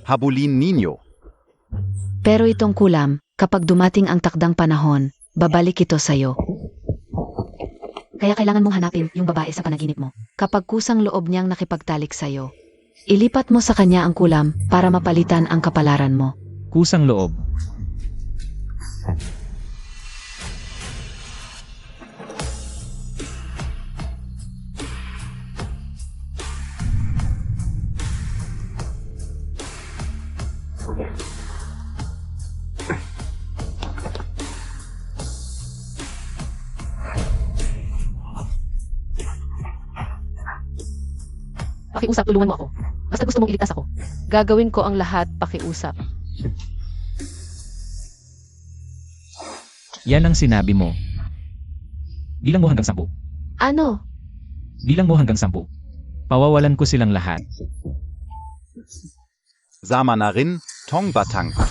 Habulin ninyo. Pero itong kulam, kapag dumating ang takdang panahon, babalik ito sa'yo. Kaya kailangan mong hanapin yung babae sa panaginip mo. Kapag kusang loob niyang nakipagtalik sa'yo, ilipat mo sa kanya ang kulam para mapalitan ang kapalaran mo. Kusang loob. Pakiusap, tulungan mo ako. Basta gusto mong iligtas ako. Gagawin ko ang lahat, pakiusap. Yan ang sinabi mo. Bilang mo hanggang 10. Ano? Bilang mo hanggang 10. Pawawalan ko silang lahat. Sama na rin, tong batang tu.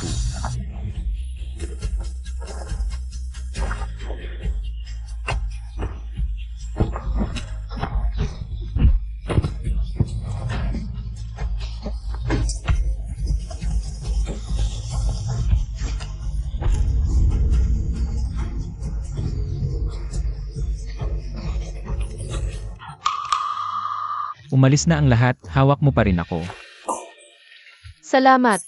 Umalis na ang lahat, hawak mo pa rin ako. Salamat.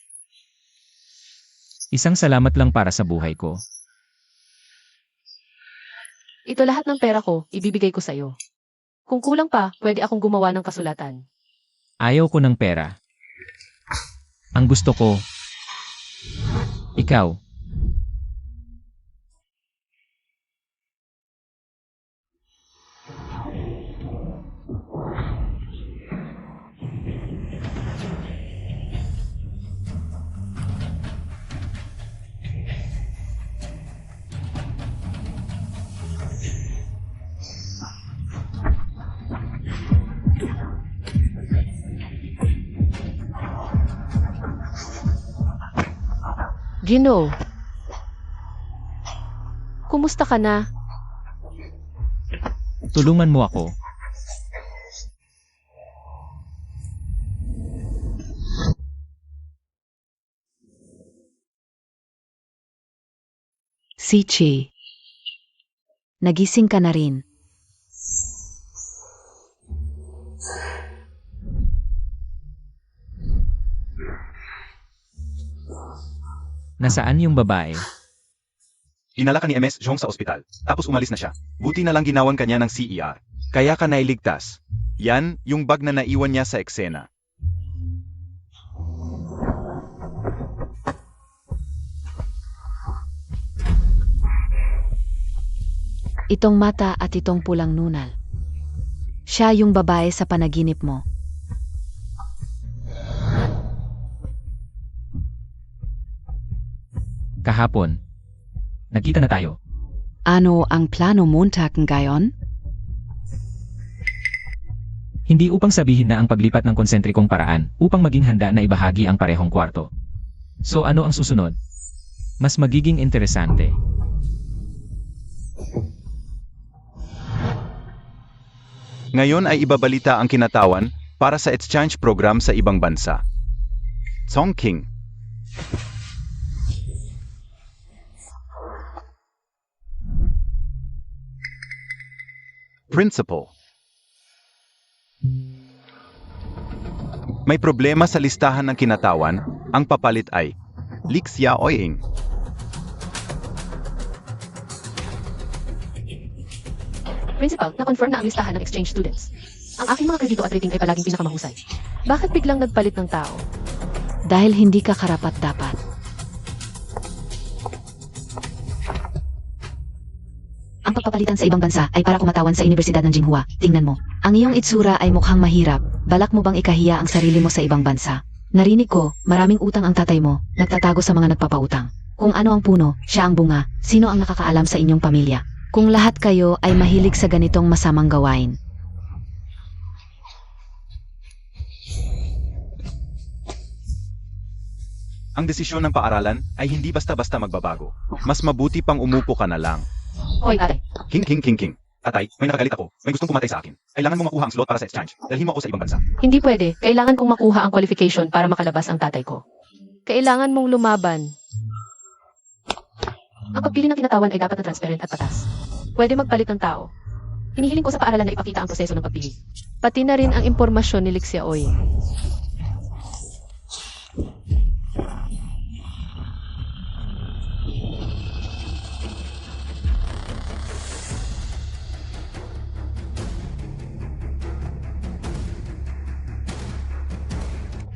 Isang salamat lang para sa buhay ko. Ito lahat ng pera ko, ibibigay ko sa'yo. Kung kulang pa, pwede akong gumawa ng kasulatan. Ayaw ko ng pera. Ang gusto ko, ikaw. Gino, kumusta ka na? Tulungan mo ako. Si Chi. Nagising ka na rin. Nasaan yung babae? Dinala ka ni MS Jong sa ospital, tapos umalis na siya. Buti na lang ginawan kanya ng CER. Kaya ka nailigtas. Yan, yung bag na naiwan niya sa eksena. Itong mata at itong pulang nunal. Siya yung babae sa panaginip mo. Kahapon. Nagkita na tayo. Ano ang plano Montag ngayon? Hindi upang sabihin na ang paglipat ng konsentrikong paraan, upang maging handa na ibahagi ang parehong kwarto. So ano ang susunod? Mas magiging interesante. Ngayon ay ibabalita ang kinatawan para sa exchange program sa ibang bansa. Chongqing. Principal. May problema sa listahan ng kinatawan, ang papalit ay Lixia Oying. Principal, na-confirm na ang listahan ng exchange students. Ang aking mga kredito at rating ay palaging pinakamahusay. Bakit biglang nagpalit ng tao? Dahil hindi ka karapat-dapat. Ang pagpapalitan sa ibang bansa ay para kumatawan sa Universidad ng Jinghua. Tingnan mo. Ang iyong itsura ay mukhang mahirap. Balak mo bang ikahiya ang sarili mo sa ibang bansa? Narinig ko, maraming utang ang tatay mo, nagtatago sa mga nagpapautang. Kung ano ang puno, siya ang bunga. Sino ang nakakaalam sa inyong pamilya? Kung lahat kayo ay mahilig sa ganitong masamang gawain. Ang desisyon ng paaralan ay hindi basta-basta magbabago. Mas mabuti pang umupo ka na lang. Hoy, ate. King. Tatay, may nakagalit ako. May gustong pumatay sa akin. Kailangan mo makuha ang slot para sa exchange. Dalhin mo ako sa ibang bansa. Hindi pwede. Kailangan kong makuha ang qualification para makalabas ang tatay ko. Kailangan mong lumaban. Ang pagpili ng kinatawan ay dapat na transparent at patas. Pwede magpalit ng tao. Hinihiling ko sa paaralan na ipakita ang proseso ng pagpili. Pati na rin ang impormasyon ni Lixiaoy.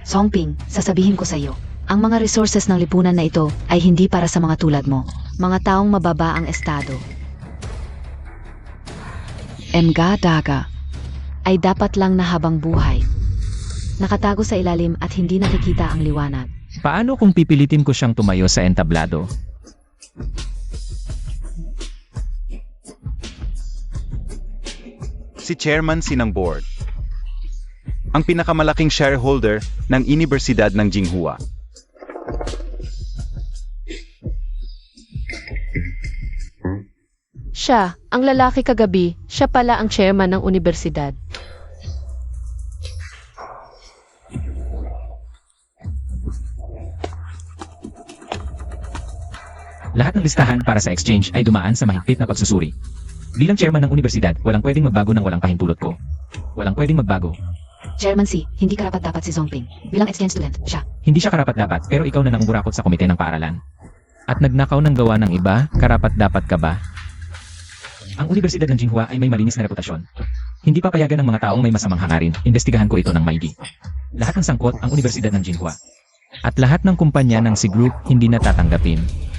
Songping, sasabihin ko sa iyo, ang mga resources ng lipunan na ito ay hindi para sa mga tulad mo, mga taong mababa ang estado. Mga daga ay dapat lang na habang buhay. Nakatago sa ilalim at hindi nakikita ang liwanag. Paano kung pipilitin ko siyang tumayo sa entablado? Si Chairman si ng board. Ang pinakamalaking shareholder ng Unibersidad ng Jinghua. Siya, ang lalaki kagabi, siya pala ang chairman ng universidad. Lahat ng listahan para sa exchange ay dumaan sa mahigpit na pagsusuri. Bilang chairman ng universidad, walang pwedeng magbago ng walang pahintulot ko. Walang pwedeng magbago. Chairman C, hindi karapat-dapat si Songping. Bilang exchange student, siya. Hindi siya karapat-dapat, pero ikaw na nangungurakot sa komite ng paaralan. At nagnakaw ng gawa ng iba, karapat-dapat ka ba? Ang Universidad ng Jinhua ay may malinis na reputasyon. Hindi papayagan ng mga taong may masamang hangarin. Investigahan ko ito ng maigi. Lahat ng sangkot ang Universidad ng Jinhua. At lahat ng kumpanya ng C Group hindi natatanggapin.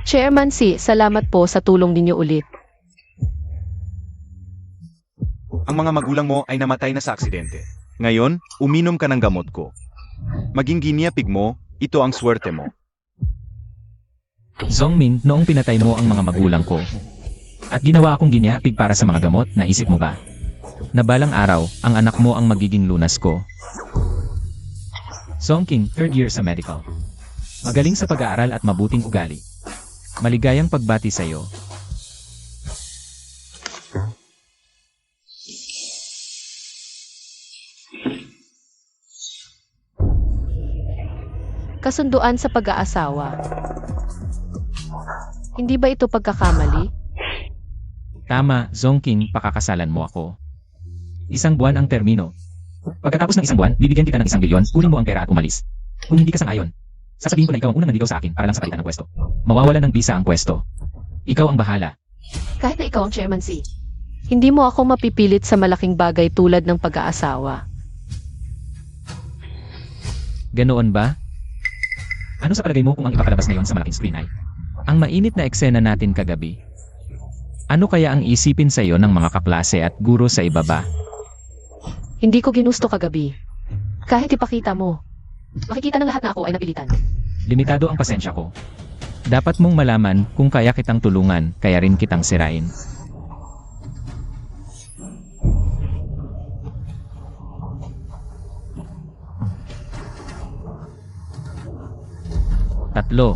Chairman C, salamat po sa tulong ninyo ulit. Ang mga magulang mo ay namatay na sa aksidente. Ngayon, uminom ka ng gamot ko. Maging giniapig mo, ito ang swerte mo. Zongmin, noong pinatay mo ang mga magulang ko. At ginawa akong giniapig para sa mga gamot, naisip mo ba? Na balang araw, ang anak mo ang magiging lunas ko. Zongking, 3rd year sa medical. Magaling sa pag-aaral at mabuting ugali. Maligayang pagbati sa iyo. Kasunduan sa pag-aasawa. Hindi ba ito pagkakamali? Tama, Zongking, pakakasalan mo ako. 1 buwan ang termino. Pagkatapos ng 1 buwan, bibigyan kita ng 1 bilyon, kunin mo ang pera at umalis. Kung hindi ka sang-ayon, sasabihin ko na ikaw ang unang nanligaw sa akin para lang sa palitan ng pwesto. Mawawala ng bisa ang pwesto. Ikaw ang bahala. Kahit na ikaw ang Chairman C, hindi mo ako mapipilit sa malaking bagay tulad ng pag-aasawa. Ganoon ba? Ano sa palagay mo kung ang ipapalabas ngayon sa malaking screen ay ang mainit na eksena natin kagabi? Ano kaya ang isipin sa iyo ng mga kaklase at guro sa ibaba? Hindi ko ginusto kagabi. Kahit ipakita mo, makikita ng lahat na ako ay napilitan. Limitado ang pasensya ko. Dapat mong malaman kung kaya kitang tulungan, kaya rin kitang sirain. Tatlo.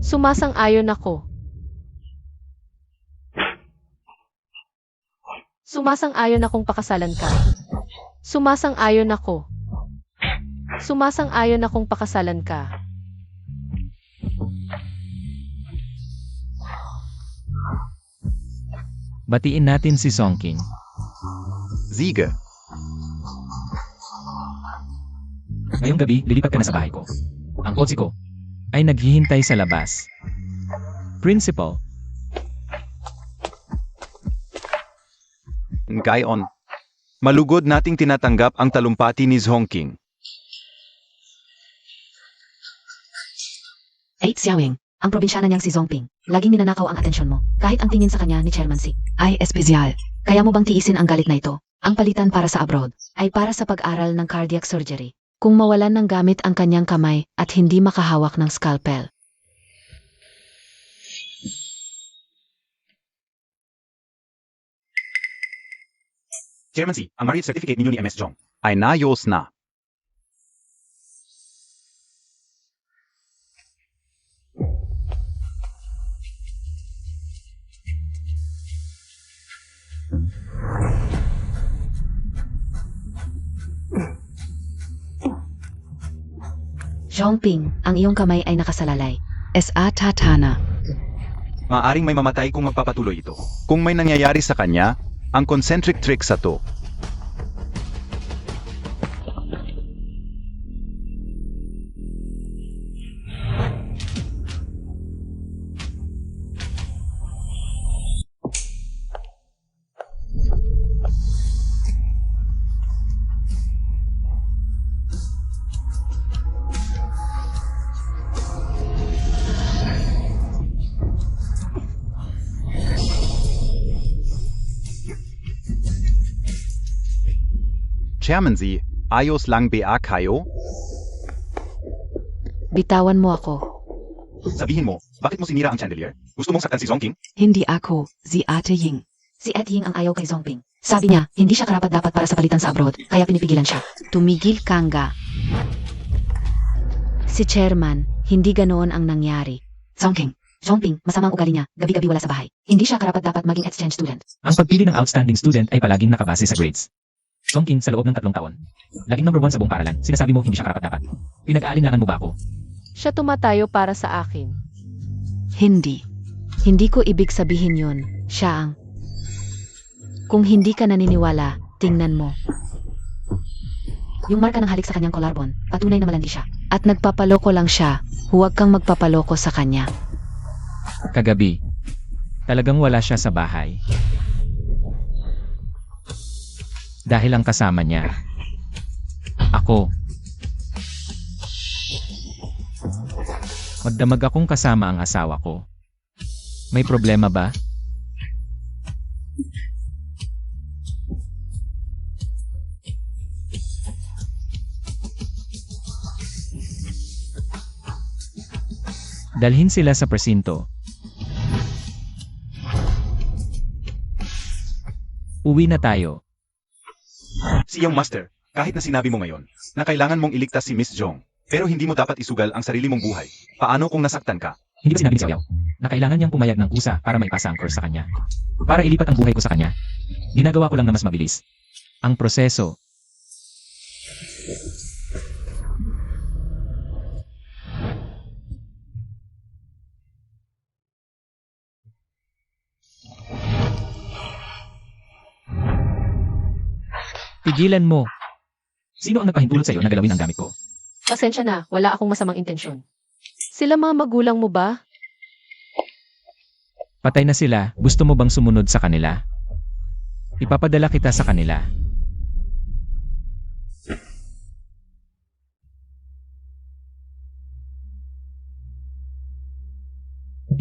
Sumasang-ayon ako. Sumasang-ayon akong pakasalan ka. Sumasang-ayon ako. Sumasang-ayon akong pakasalan ka. Batiin natin si Zongking. Ziga. Ngayong gabi, lilipat ka na sa bahay ko. Ang kotse ko ay naghihintay sa labas. Principal, Gayon. Malugod nating tinatanggap ang talumpati ni Zhongking. 8 Xiaowing, ang probinsyana niyang si Zongping. Laging ninanakaw ang atensyon mo, kahit ang tingin sa kanya ni Chairman C ay espesyal. Kaya mo bang tiisin ang galit na ito? Ang palitan para sa abroad ay para sa pag-aral ng cardiac surgery. Kung mawalan ng gamit ang kanyang kamay at hindi makahawak ng scalpel. Chairman C, ang marriage certificate ninyo ni MS Jong ay nayos na. Zhongping, ang iyong kamay ay nakasalalay. S.A. Tatana. Maaring may mamatay kung magpapatuloy ito. Kung may nangyayari sa kanya, ang concentric trick sa to. Chairman Sie, ayos lang ba kayo? Bitawan mo ako. Sabihin mo, bakit mo sinira ang chandelier? Gusto mong saktan si Zhongking? Hindi ako, si Ate Ying. Si Ate Ying ang ayaw kay Zhongping. Sabi niya, hindi siya karapat-dapat para sa palitan sa abroad, kaya pinipigilan siya. Tumigil ka nga. Si Chairman, hindi ganoon ang nangyari. Zhongping, masamang ugali niya, gabi-gabi wala sa bahay. Hindi siya karapat-dapat maging exchange student. Ang pagpili ng outstanding student ay palaging nakabase sa grades. Zhongking sa loob ng 3 taon. Laging number 1 sa buong paaralan. Sinasabi mo hindi siya karapat-dapat. Pinag-aalinlangan mo ba ako? Siya tumatayo para sa akin. Hindi. Hindi ko ibig sabihin yun. Siya ang... Kung hindi ka naniniwala, tingnan mo. Yung marka ng halik sa kanyang collarbone, patunay na malandi siya. At nagpapaloko lang siya. Huwag kang magpapaloko sa kanya. Kagabi. Talagang wala siya sa bahay. Dahil ang kasama niya. Ako. Magdamag akong kasama ang asawa ko. May problema ba? Dalhin sila sa presinto. Uwi na tayo. Si Young Master, kahit na sinabi mo ngayon, na kailangan mong iligtas si Miss Zhong, pero hindi mo dapat isugal ang sarili mong buhay. Paano kung nasaktan ka? Hindi ba sinabi ni Xiao Yao na kailangan niyang pumayag ng kusa para maipasa ang curse sa kanya? Para ilipat ang buhay ko sa kanya. Ginagawa ko lang na mas mabilis. Ang proseso. Tigilan mo. Sino ang nagpahintulot sa iyo na galawin ang gamit ko? Pasensya na, wala akong masamang intensyon. Sila mga magulang mo ba? Patay na sila, gusto mo bang sumunod sa kanila? Ipapadala kita sa kanila.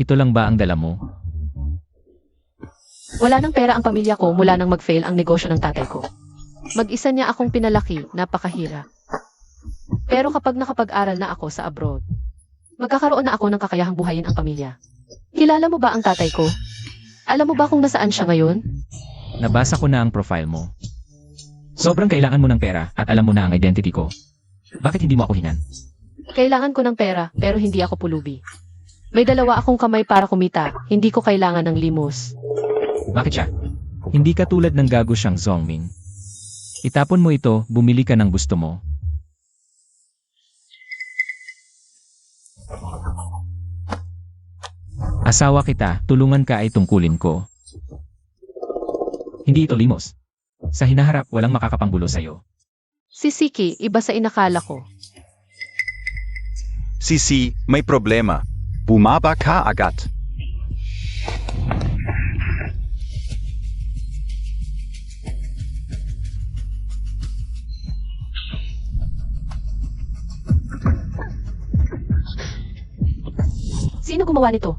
Ito lang ba ang dala mo? Wala nang pera ang pamilya ko mula nang mag-fail ang negosyo ng tatay ko. Mag-isa niya akong pinalaki, napakahirap. Pero kapag nakapag-aral na ako sa abroad, magkakaroon na ako ng kakayahang buhayin ang pamilya. Kilala mo ba ang tatay ko? Alam mo ba kung nasaan siya ngayon? Nabasa ko na ang profile mo. Sobrang kailangan mo ng pera at alam mo na ang identity ko. Bakit hindi mo ako hinan? Kailangan ko ng pera, pero hindi ako pulubi. May 2 akong kamay para kumita, hindi ko kailangan ng limos. Bakit siya? Hindi ka tulad ng gago siyang Zhongming. Itapon mo ito, bumili ka ng gusto mo. Asawa kita, tulungan ka ay tungkulin ko. Hindi ito limos. Sa hinaharap, walang makakapanggulo sa'yo. Si Siki, iba sa inakala ko. Si, may problema. Bumaba ka agad. Sino gumawa nito?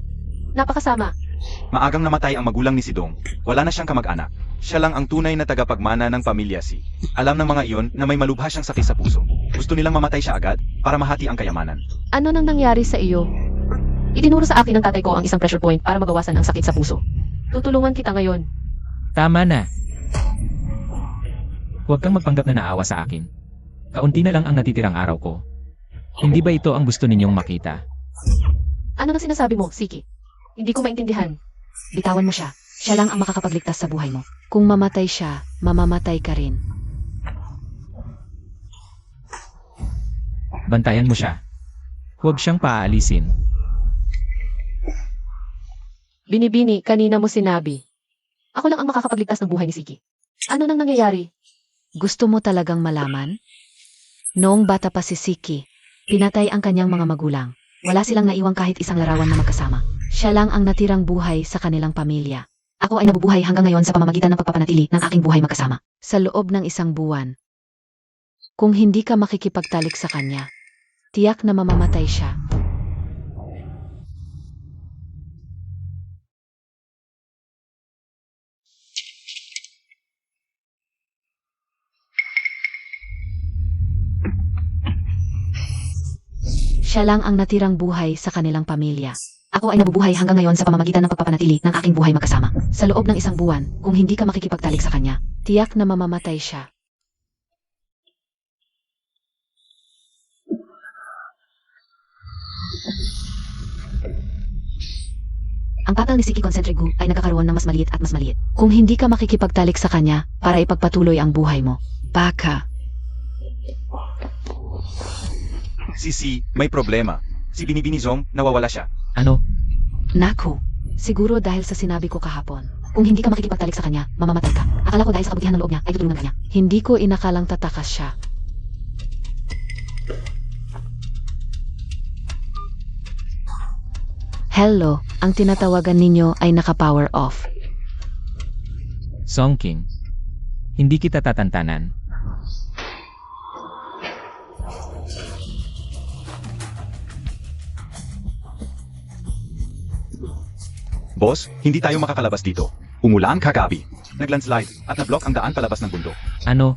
Napakasama. Maagang namatay ang magulang ni Sidong. Wala na siyang kamag-anak. Siya lang ang tunay na tagapagmana ng pamilya Si. Alam ng mga iyon na may malubha siyang sakit sa puso. Gusto nilang mamatay siya agad para mahati ang kayamanan. Ano nang nangyari sa iyo? Itinuro sa akin ng tatay ko ang isang pressure point para mabawasan ang sakit sa puso. Tutulungan kita ngayon. Tama na. Huwag kang magpanggap na naawa sa akin. Kaunti na lang ang natitirang araw ko. Hindi ba ito ang gusto ninyong makita? Ano na sinasabi mo, Siki? Hindi ko maintindihan. Bitawan mo siya. Siya lang ang makakapagligtas sa buhay mo. Kung mamatay siya, mamamatay ka rin. Bantayan mo siya. Huwag siyang paaalisin. Binibini, kanina mo sinabi. Ako lang ang makakapagligtas ng buhay ni Siki. Ano nang nangyayari? Gusto mo talagang malaman? Noong bata pa si Siki, pinatay ang kanyang mga magulang. Wala silang naiwang kahit isang larawan na magkasama. Siya lang ang natirang buhay sa kanilang pamilya. Ako ay nabubuhay hanggang ngayon sa pamamagitan ng pagpapanatili ng aking buhay magkasama. Sa loob ng isang buwan. Kung hindi ka makikipagtalik sa kanya, tiyak na mamamatay siya. Siya lang ang natirang buhay sa kanilang pamilya. Ako ay nabubuhay hanggang ngayon sa pamamagitan ng pagpapanatili ng aking buhay magkasama. Sa loob ng isang buwan, kung hindi ka makikipagtalik sa kanya, tiyak na mamamatay siya. Ang papel ni Siki Concentric ay nagkakaroon ng mas maliit at mas maliit. Kung hindi ka makikipagtalik sa kanya para ipagpatuloy ang buhay mo, baka. Si, may problema. Si Binibinizong, nawawala siya. Ano? Naku, siguro dahil sa sinabi ko kahapon. Kung hindi ka makikipagtalik sa kanya, mamamatay ka. Akala ko dahil sa kabutihan ng loob niya, ay tutulungan ka niya. Hindi ko inakalang tatakas siya. Hello, ang tinatawagan ninyo ay naka-power off. Song King. Hindi kita tatantanan. Boss, hindi tayo makakalabas dito. Umulan kagabi. Naglandslide at na-block ang daan palabas ng bundok. Ano?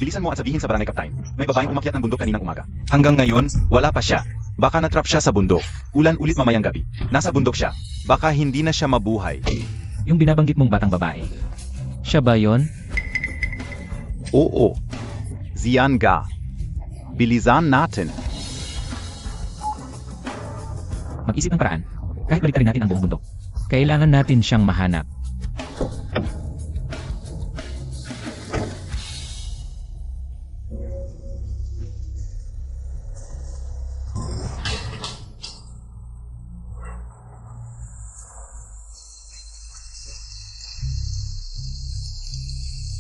Bilisan mo at sabihin sa barangay captain. May babaeng umakyat ng bundok kaninang umaga. Hanggang ngayon, wala pa siya. Baka na-trap siya sa bundok. Ulan ulit mamayang gabi. Nasa bundok siya. Baka hindi na siya mabuhay. Yung binabanggit mong batang babae. Siya ba yon? Oo. Ziyan ga. Bilisan natin. Mag-isip ng paraan. Kahit balik natin ang buong bundok. Kailangan natin siyang mahanap.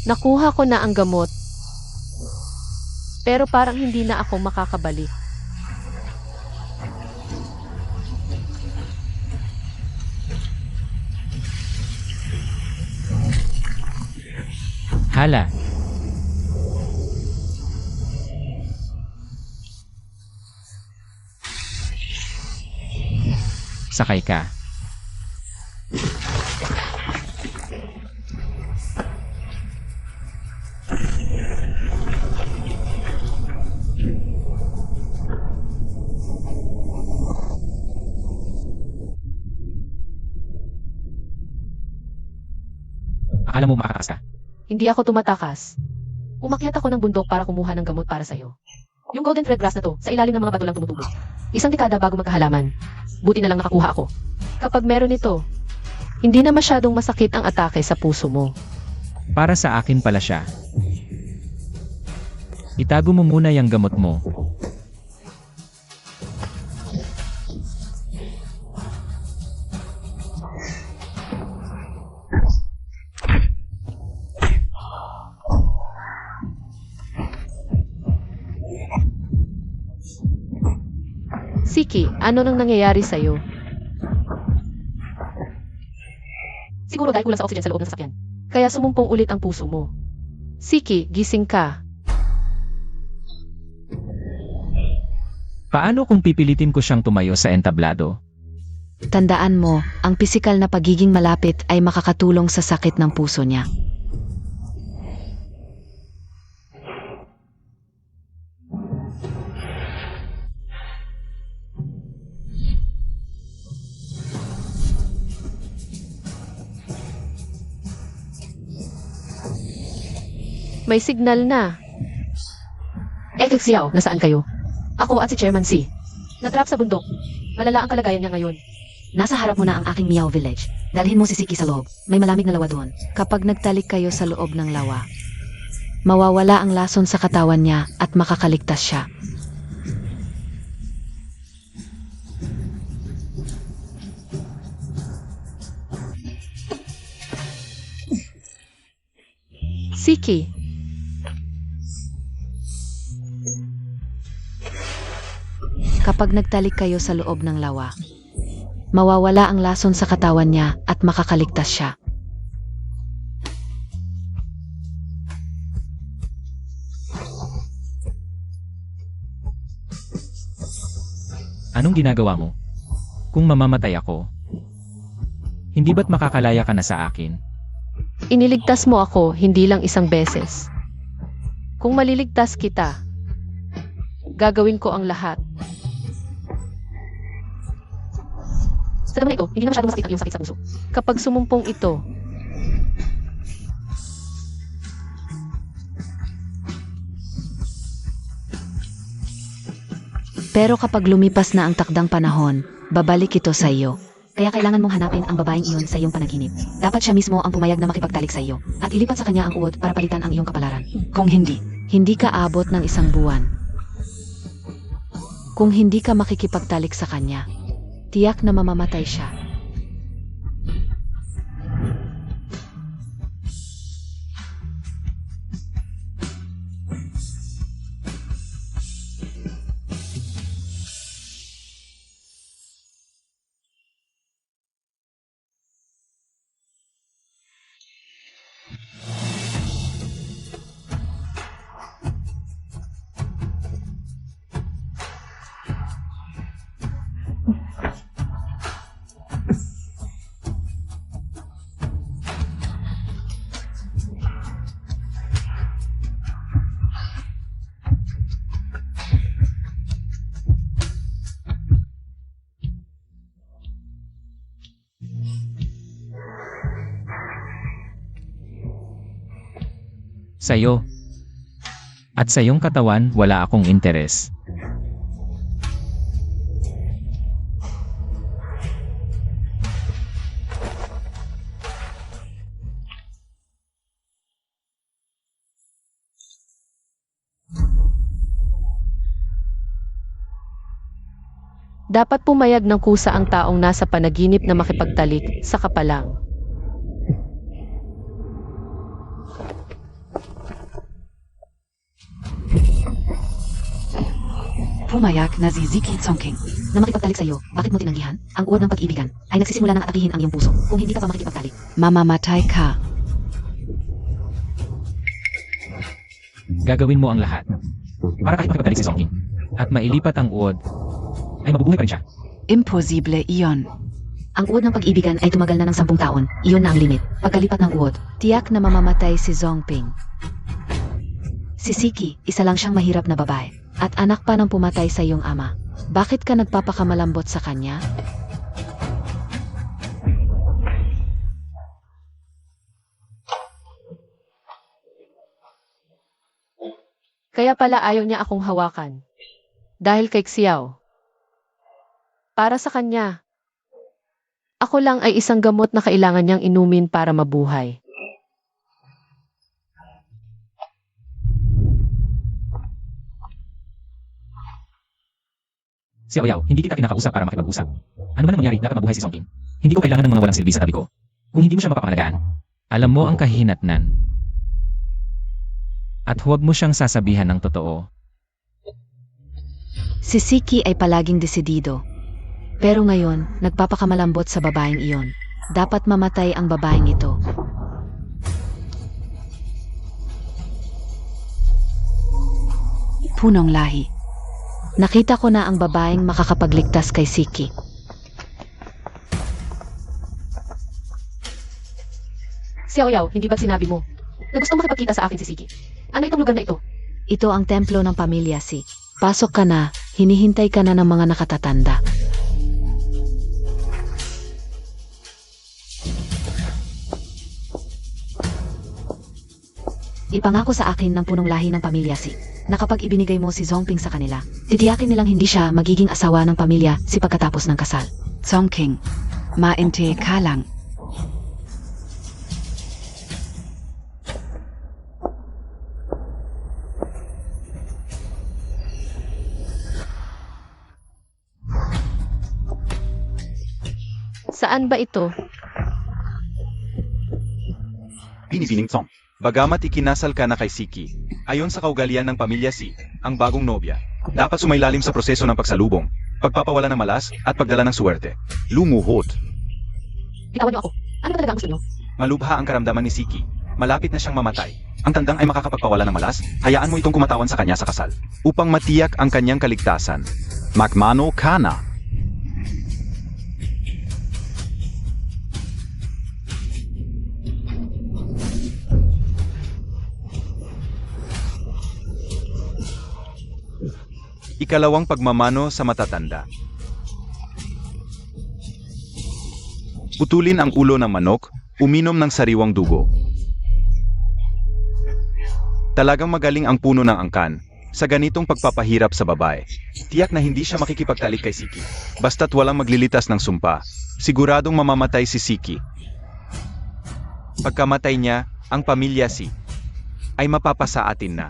Nakuha ko na ang gamot. Pero parang hindi na ako makakabalik. Hala. Sakay ka. Akala mo makakakas ka? Hindi ako tumatakas. Umakyat ako ng bundok para kumuha ng gamot para sa'yo. Yung golden thread grass na to, sa ilalim ng mga bato lang tumutubo. Isang dekada bago magkahalaman. Buti na lang nakakuha ako. Kapag meron ito, hindi na masyadong masakit ang atake sa puso mo. Para sa akin pala siya. Itago mo muna yung gamot mo. Siki, ano nang nangyayari sa'yo? Siguro dahil kulang sa oxygen sa loob ng sasakyan. Kaya sumumpong ulit ang puso mo. Siki, gising ka. Paano kung pipilitin ko siyang tumayo sa entablado? Tandaan mo, ang pisikal na pagiging malapit ay makakatulong sa sakit ng puso niya. May signal na. Xiao, nasaan kayo? Ako at si Chairman C. Natrap sa bundok. Malala ang kalagayan niya ngayon. Nasa harap mo na ang aking Miao Village. Dalhin mo si Siki sa loob. May malamig na lawa doon. Kapag nagtalik kayo sa loob ng lawa, mawawala ang lason sa katawan niya at makakaligtas siya. Siki, Kapag nagtalik kayo sa loob ng lawa, mawawala ang lason sa katawan niya at makakaligtas siya. Anong ginagawa mo? Kung mamamatay ako, hindi ba't makakalaya ka na sa akin? iniligtas mo ako hindi lang isang beses. Kung maliligtas kita, gagawin ko ang lahat. Sa naman ito, hindi na masyadong masakit ang iyong sakit sa puso. Kapag sumumpong ito, Pero kapag lumipas na ang takdang panahon, babalik ito sa iyo. Kaya kailangan mong hanapin ang babaeng iyon sa iyong panaginip. Dapat siya mismo ang pumayag na makipagtalik sa iyo at ilipat sa kanya ang uod para palitan ang iyong kapalaran. Kung hindi, hindi ka abot ng isang buwan. Kung hindi ka makikipagtalik sa kanya, tiyak na mamamatay siya. Sa'yo. At sa iyong katawan, wala akong interes. dapat pumayag ng kusa ang taong nasa panaginip na makipagtalik sa kapalang. Pumayag na si Ziki Tsongking na makipagtalik sa iyo. Bakit mo tinanggihan? Ang uod ng pag-ibigan ay nagsisimula ng atakihin ang iyong puso. Kung hindi ka pa makikipagtalik, mamamatay ka. Gagawin mo ang lahat. Para kahit makipagtalik si Songking at mailipat ang uod, ay mabubuhay pa rin siya. Imposible iyon. Ang uod ng pag-ibigan ay tumagal na ng 10 taon. Iyon na ang limit. Pagkalipat ng uod, tiyak na mamamatay si Zongping. Si Siki, isa lang siyang mahirap na babae. At anak pa ng pumatay sa iyong ama. Bakit ka nagpapakamalambot sa kanya? Kaya pala ayaw niya akong hawakan. Dahil kay Xiao. Para sa kanya, ako lang ay isang gamot na kailangan niyang inumin para mabuhay. Si Oyaw, hindi kita kinakausap para makipag-usap. Ano man ang mangyari, dapat mabuhay si Songking. Hindi ko kailangan ng mga walang silbi sa tabi ko. Kung hindi mo siya mapapangalagaan. Alam mo ang kahinatnan. At huwag mo siyang sasabihan ng totoo. Si Siki ay palaging desidido. Pero ngayon, nagpapakamalambot sa babaeng iyon. Dapat mamatay ang babaeng ito. Punong lahi. Nakita ko na ang babaeng makakapagligtas kay Siki. Xiao Yao, hindi ba't sinabi mo na gustong makipagkita sa akin si Siki? Ano itong lugar na ito? Ito ang templo ng pamilya Si. Pasok ka na, hinihintay ka na ng mga nakatatanda. Ipangako sa akin ng punong lahi ng pamilya Si na kapag ibinigay mo si Zongping sa kanila, titiyakin nilang hindi siya magiging asawa ng pamilya Si pagkatapos ng kasal. Songking, mainte ka lang. Saan ba ito? Binibining Song. Bagamat ikinasal ka na kay Siki, ayon sa kaugalian ng pamilya Si, ang bagong nobya, dapat sumailalim sa proseso ng pagsalubong, pagpapawala ng malas, at pagdala ng suwerte. Lumuhod. Bitawan niyo ako. Ano ba talaga ang gusto niyo? Malubha ang karamdaman ni Siki. Malapit na siyang mamatay. Ang tandang ay makakapagpawala ng malas, hayaan mo itong kumatawan sa kanya sa kasal. Upang matiyak ang kanyang kaligtasan. Magmano ka na. Ikalawang pagmamano sa matatanda. Putulin ang ulo ng manok, uminom ng sariwang dugo. Talagang magaling ang puno ng angkan sa ganitong pagpapahirap sa babae. Tiyak na hindi siya makikipagtalik kay Siki. Basta't walang maglilitas ng sumpa, siguradong mamamatay si Siki. Pagkamatay niya, ang pamilya Si ay mapapasa atin na.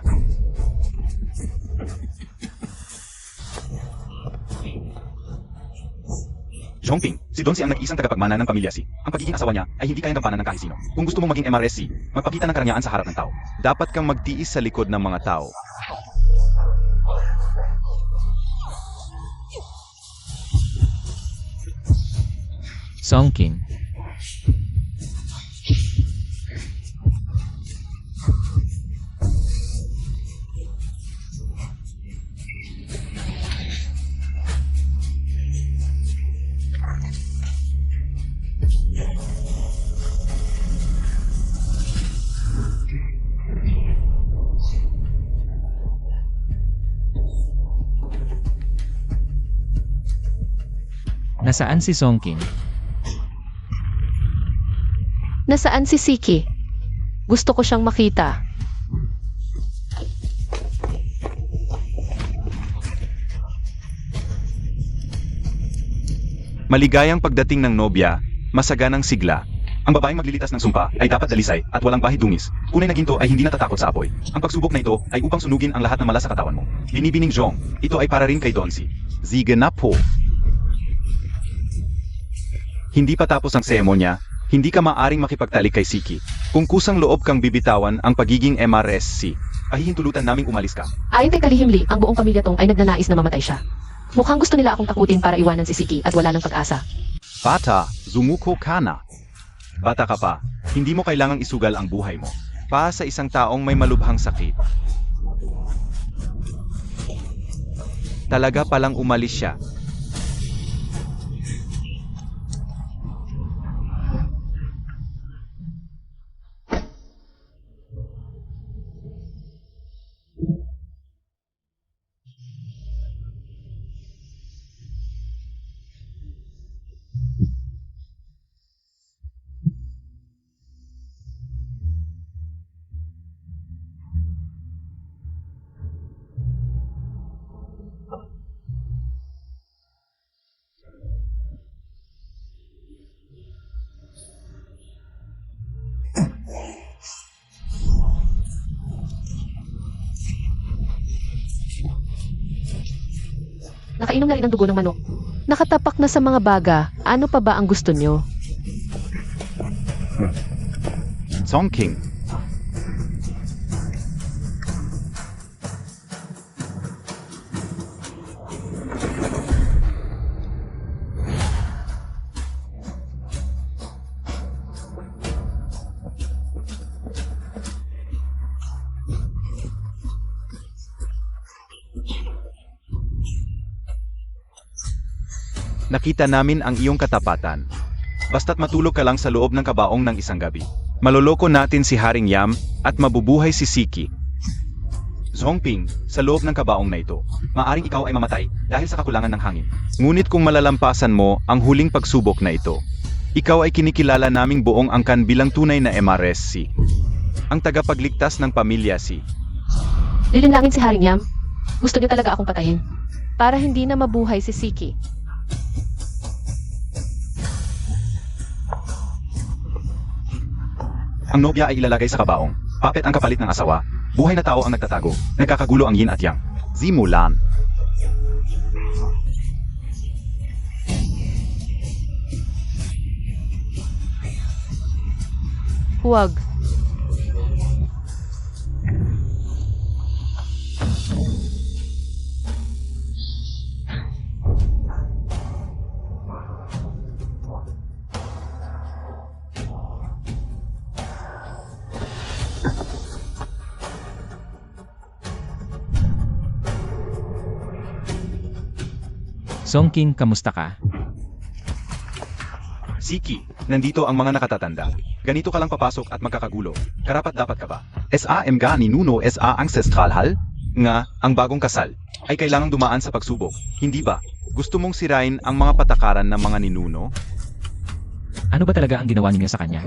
Zhongping, si Don Si ang nag-iisang tagapagmana ng pamilya Si. Ang pagiging asawa niya ay hindi kayang gampanan ng kahit sino. Kung gusto mong maging MRSC, magpakita ng karangyaan sa harap ng tao. Dapat kang magtiis sa likod ng mga tao. Songking. Nasaan si Songking? Nasaan si Siki? Gusto ko siyang makita. Maligayang pagdating ng nobya, masaganang sigla. Ang babaeng maglilitas ng sumpa ay dapat dalisay at walang bahid dungis. Tunay na ginto ay hindi natatakot sa apoy. Ang pagsubok na ito ay upang sunugin ang lahat ng malas sa katawan mo. Binibining Zhong, ito ay para rin kay Don Si. Sige na po. Hindi pa tapos ang seremonya, hindi ka maaring makipagtalik kay Siki. Kung kusang loob kang bibitawan ang pagiging MRSC, pahihintulutan naming umalis ka. Ayon kay Kalihimli, ang buong pamilya tong ay nagnanais na mamatay siya. Mukhang gusto nila akong takutin para iwanan si Siki at wala ng pag-asa. Bata, zumuko ka na. Bata ka pa, hindi mo kailangang isugal ang buhay mo. Pa sa isang taong may malubhang sakit. Talaga palang umalis siya. Nakainom na rin ng dugo ng manok. Nakatapak na sa mga baga. Ano pa ba ang gusto nyo? Songking. Nakita namin ang iyong katapatan. Basta't matulog ka lang sa loob ng kabaong ng isang gabi. Maloloko natin si Haring Yam at mabubuhay si Siki. Zhongping, sa loob ng kabaong na ito, maaring ikaw ay mamatay dahil sa kakulangan ng hangin. Ngunit kung malalampasan mo ang huling pagsubok na ito, ikaw ay kinikilala naming buong angkan bilang tunay na MRSC. Ang tagapagligtas ng pamilya Si. Lilinlangin si Haring Yam. Gusto niyo talaga akong patayin. Para hindi na mabuhay si Siki. Ang nobya ay ilalagay sa kabaong. Puppet ang kapalit ng asawa. Buhay na tao ang nagtatago. Nagkakagulo ang yin at yang. Zimulan. Huwag. Songkin, kamusta ka? Siki, nandito ang mga nakatatanda. Ganito ka lang papasok at magkakagulo. Karapat dapat ka ba? SAM ga ni Nuno SA ancestral hal? Nga, ang bagong kasal ay kailangang dumaan sa pagsubok. Hindi ba? Gusto mong sirain ang mga patakaran ng mga ninuno? Ano ba talaga ang ginawa ninyo sa kanya?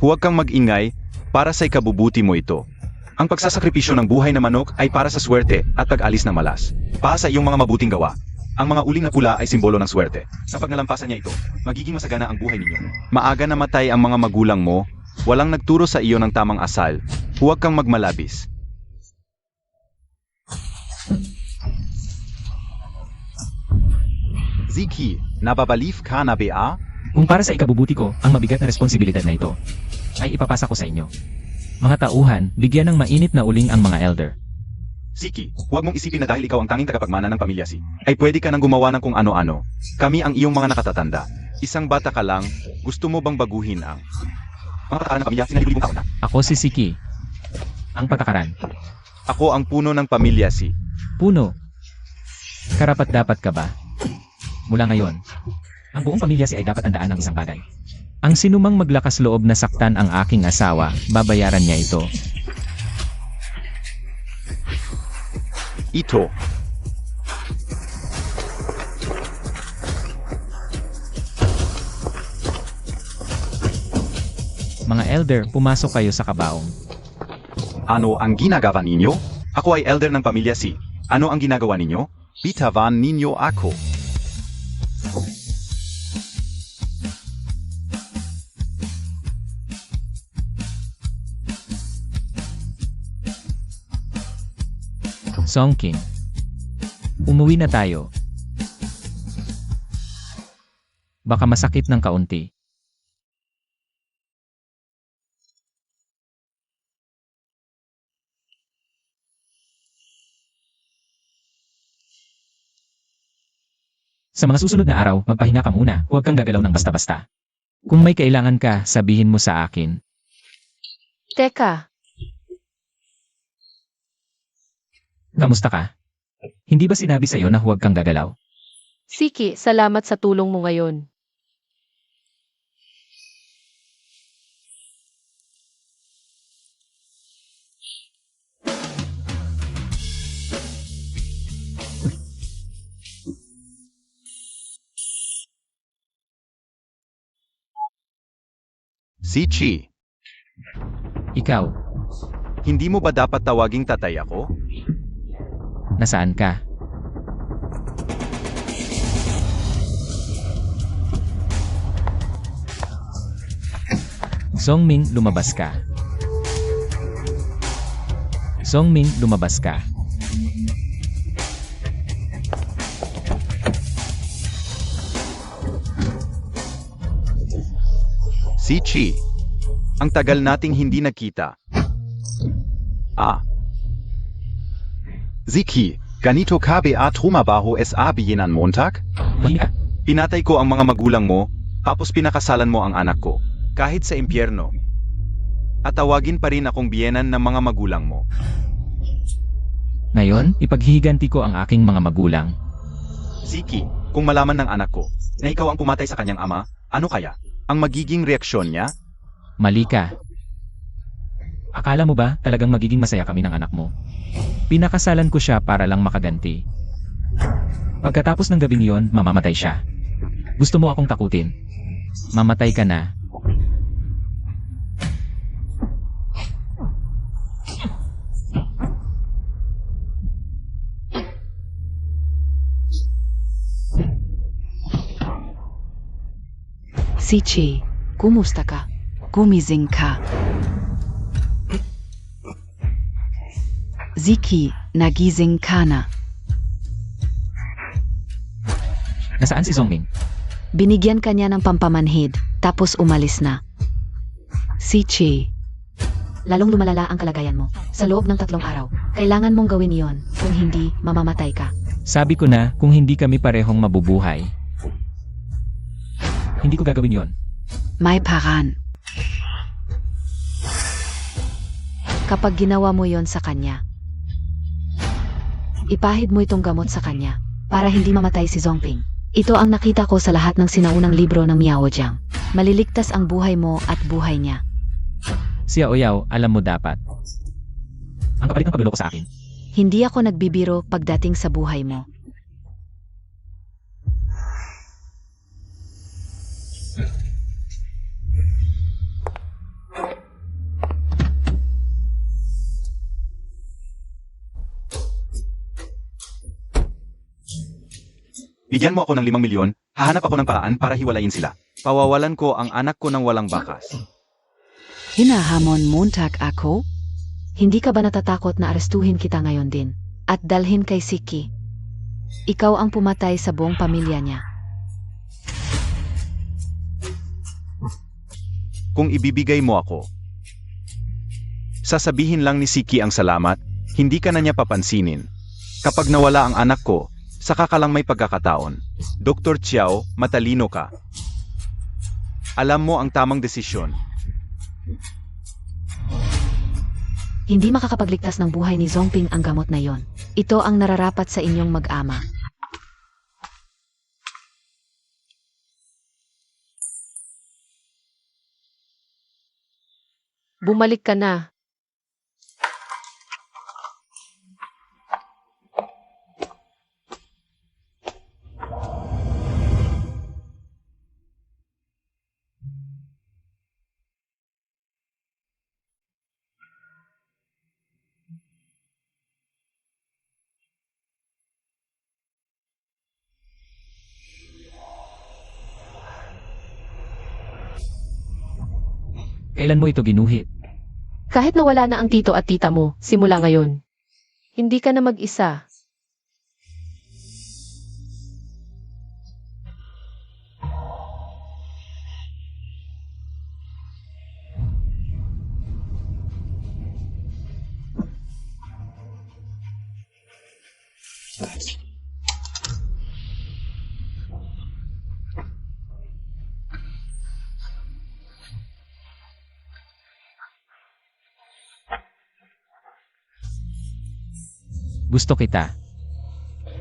Huwag kang mag-ingay para sa ikabubuti mo ito. Ang pagsasakripisyo ng buhay na manok ay para sa swerte at pag-alis ng malas. Para sa iyong mga mabuting gawa. Ang mga uling na pula ay simbolo ng swerte. Sa pagnalampasan niya ito, magiging masagana ang buhay ninyo. Maaga namatay ang mga magulang mo, walang nagturo sa iyo ng tamang asal. Huwag kang magmalabis. Ziki, nababalif ka na ba? Kung para sa ikabubuti ko, ang mabigat na responsibilidad na ito, ay ipapasa ko sa inyo. Mga tauhan, bigyan ng mainit na uling ang mga elder. Siki, huwag mong isipin na dahil ikaw ang tanging tagapagmana ng pamilya Si, ay pwede ka nang gumawa ng kung ano-ano. Kami ang iyong mga nakatatanda. Isang bata ka lang, gusto mo bang baguhin ang mga patakaran ng pamilya sinalibong taon na? Ako si Siki. Ang patakaran. Ako ang puno ng pamilya Si. Puno. Karapat dapat ka ba? Mula ngayon, ang buong pamilya Si ay dapat tandaan ng isang bagay. Ang sinumang maglakas loob na saktan ang aking asawa, babayaran niya ito. Ito. Mga elder, pumasok kayo sa kabaong. Ano ang ginagawa ninyo? Ako ay elder ng pamilya Si. Ano ang ginagawa ninyo? Bitawan ninyo ako. Songkin. Umuwi na tayo. Baka masakit ng kaunti. Sa mga susunod na araw, magpahinga ka muna. Huwag kang gagalaw ng basta-basta. Kung may kailangan ka, sabihin mo sa akin. Teka, Kamusta ka? Hindi ba sinabi sa'yo na huwag kang gagalaw? Siki, salamat sa tulong mo ngayon. Si Chi, Ikaw, hindi mo ba dapat tawaging tatay ako? nasaan ka? Songming, lumabas ka. Songming, lumabas ka. Si Chi, ang tagal nating hindi nakita. Ziki, ganito ka ba trumabaho sa biyenan Montag? Mahiya. Pinatay ko ang mga magulang mo, tapos pinakasalan mo ang anak ko, kahit sa impyerno. At tawagin pa rin akong biyenan ng mga magulang mo. Ngayon, ipaghihiganti ko ang aking mga magulang. Ziki, kung malaman ng anak ko na ikaw ang pumatay sa kanyang ama, ano kaya ang magiging reaksyon niya? Mali ka. Akala mo ba talagang magiging masaya kami ng anak mo? Pinakasalan ko siya para lang makaganti. Pagkatapos ng gabing yon, mamamatay siya. Gusto mo akong takutin? Mamatay ka na. Si Chi, kumusta ka? Gumising ka. Ziki, nagising ka na. Nasaan si Zongming? Binigyan ka niya ng pampamanhid, tapos umalis na. Si Chi. Lalong lumalala ang kalagayan mo. Sa loob ng 3 araw, kailangan mong gawin iyon. Kung hindi, mamamatay ka. Sabi ko na kung hindi kami parehong mabubuhay, hindi ko gagawin yon. May paraan. Kapag ginawa mo yon sa kanya, ipahid mo itong gamot sa kanya para hindi mamatay si Zongping. Ito ang nakita ko sa lahat ng sinaunang libro ng Miao Jiang. Maliligtas ang buhay mo at buhay niya. Si Aoyao, alam mo dapat. Ang kapalit ng pagluloko sa akin. Hindi ako nagbibiro pagdating sa buhay mo. Bigyan mo ako ng 5 milyon, hahanap ako ng paraan para hiwalayin sila. Pawawalan ko ang anak ko ng walang bakas. Hinahamon muntak ako? Hindi ka ba natatakot na arestuhin kita ngayon din? At dalhin kay Siki? Ikaw ang pumatay sa buong pamilya niya. Kung ibibigay mo ako, sasabihin lang ni Siki ang salamat, hindi ka na niya papansinin. Kapag nawala ang anak ko, saka ka lang may pagkakataon. Dr. Chiao, matalino ka. Alam mo ang tamang desisyon. Hindi makakapagligtas ng buhay ni Zongping ang gamot na yon. Ito ang nararapat sa inyong mag-ama. Bumalik ka na. Kailan mo ito ginuhit? Kahit nawala na ang tito at tita mo, simula ngayon. Hindi ka na mag-isa. Gusto kita.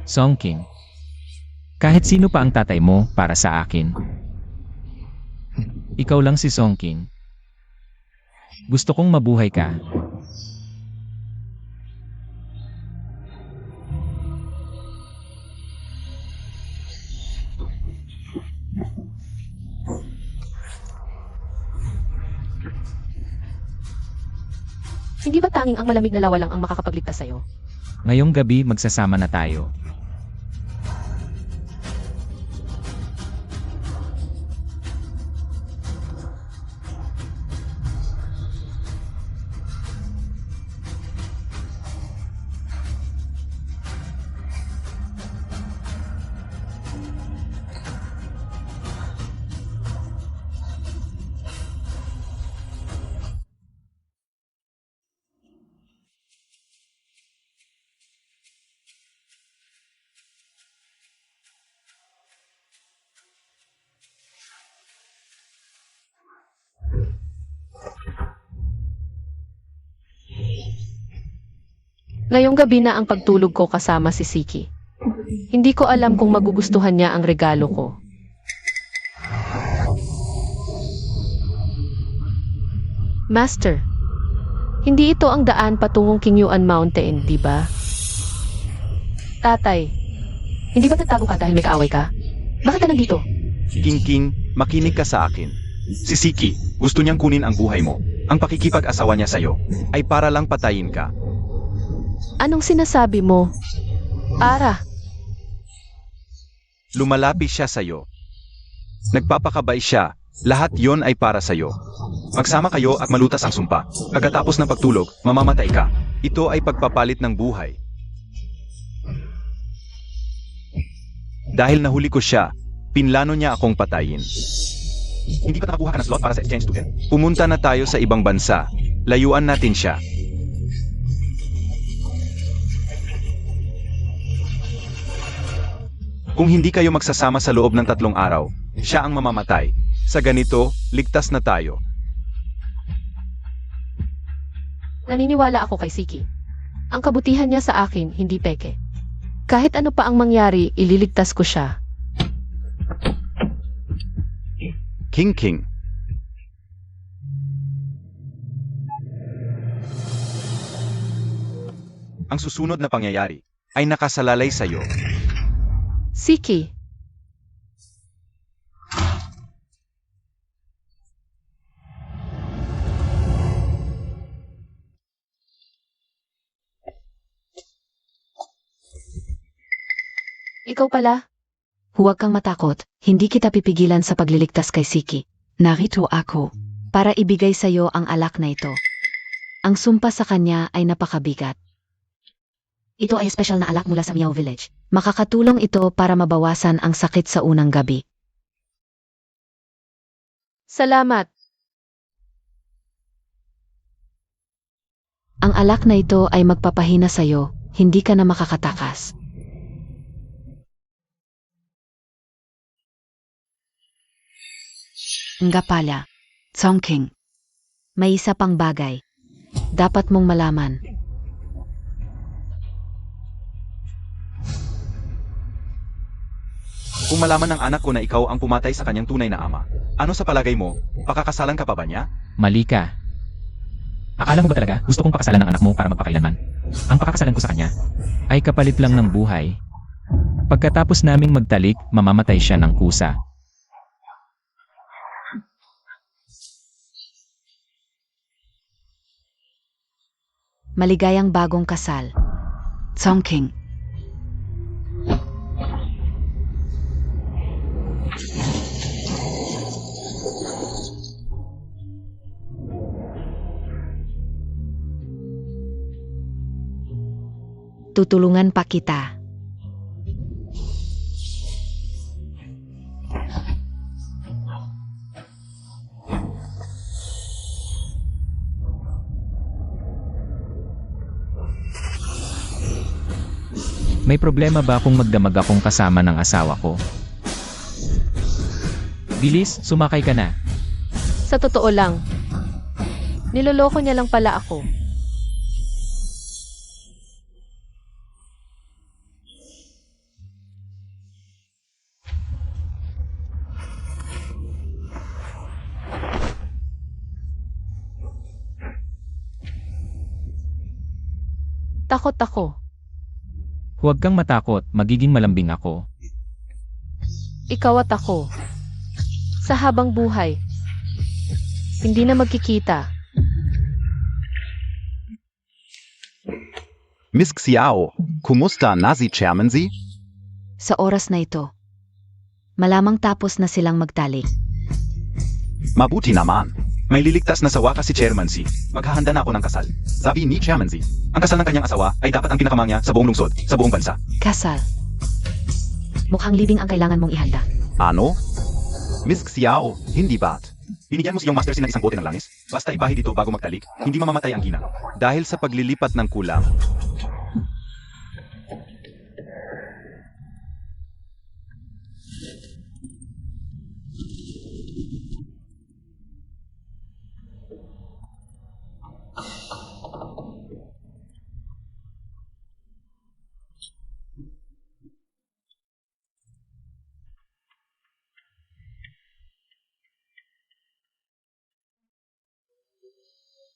Songking. Kahit sino pa ang tatay mo para sa akin. Ikaw lang si Songking. Gusto kong mabuhay ka. Hindi ba tanging ang malamig na lawa lang ang makakapagligtas sa'yo? Ngayong gabi magsasama na tayo. Ngayong gabi na ang pagtulog ko kasama si Siki. Hindi ko alam kung magugustuhan niya ang regalo ko. Master, hindi ito ang daan patungong Qingyuan Mountain, di ba? Tatay, hindi ba nagtago ka dahil may kaaway ka? Bakit ka nandito? King, makinig ka sa akin. Si Siki, gusto niyang kunin ang buhay mo. Ang pakikipag-asawa niya sa'yo ay para lang patayin ka. Anong sinasabi mo? Para. Lumalapit siya sa'yo. Nagpapakabay siya. Lahat yon ay para sa'yo. Magsama kayo at malutas ang sumpa. Pagkatapos ng pagtulog, mamamatay ka. Ito ay pagpapalit ng buhay. Dahil nahuli ko siya, pinlano niya akong patayin. Hindi pa nakakuha ka ng slot para sa exchange student. Pumunta na tayo sa ibang bansa. Layuan natin siya. Kung hindi kayo magsasama sa loob ng 3 araw, siya ang mamamatay. Sa ganito, ligtas na tayo. Naniniwala ako kay Siki. Ang kabutihan niya sa akin, hindi peke. Kahit ano pa ang mangyari, ililigtas ko siya. King. Ang susunod na pangyayari ay nakasalalay sa iyo. Siki, ikaw pala? Huwag kang matakot, hindi kita pipigilan sa pagliligtas kay Siki. Narito ako para ibigay sa iyo ang alak na ito. Ang sumpa sa kanya ay napakabigat. Ito ay espesyal na alak mula sa Miao Village. Makakatulong ito para mabawasan ang sakit sa unang gabi. Salamat. Ang alak na ito ay magpapahina sa iyo, hindi ka na makakatakas. Nga pala, Chongqing. May isa pang bagay. Dapat mong malaman. Kung malaman ng anak ko na ikaw ang pumatay sa kanyang tunay na ama, ano sa palagay mo, pakakasalan ka pa ba niya? Mali ka. Akala mo ba talaga gusto kong pakasalan ng anak mo para magpakailanman? Ang pakakasalan ko sa kanya ay kapalit lang ng buhay. Pagkatapos naming magtalik, mamamatay siya ng kusa. Maligayang bagong kasal. Chongqing. Tutulungan pa kita. May problema ba kung magdamag akong kasama ng asawa ko? Bilis, sumakay ka na. Sa totoo lang, niloloko niya lang pala ako. Takot ako. Huwag kang matakot, magiging malambing ako. Ikaw at ako. Sa habang buhay. Hindi na magkikita. Miss Xiao, kumusta na si Chairman Z? Sa oras na ito, malamang tapos na silang magtalik. Mabuti naman. May liligtas na sa wakas si Chairman Z. Maghahanda na ako ng kasal. Sabi ni Chairman Z, ang kasal ng kanyang asawa ay dapat ang pinakamangya sa buong lungsod, sa buong bansa. Kasal. Mukhang libing ang kailangan mong ihanda. Ano? Miss Xiao, hindi ba't? Binigyan mo si iyong master ng isang bote ng langis? Basta ibahid ito bago magtalik, hindi mamamatay ang ginang. Dahil sa paglilipat ng kulam.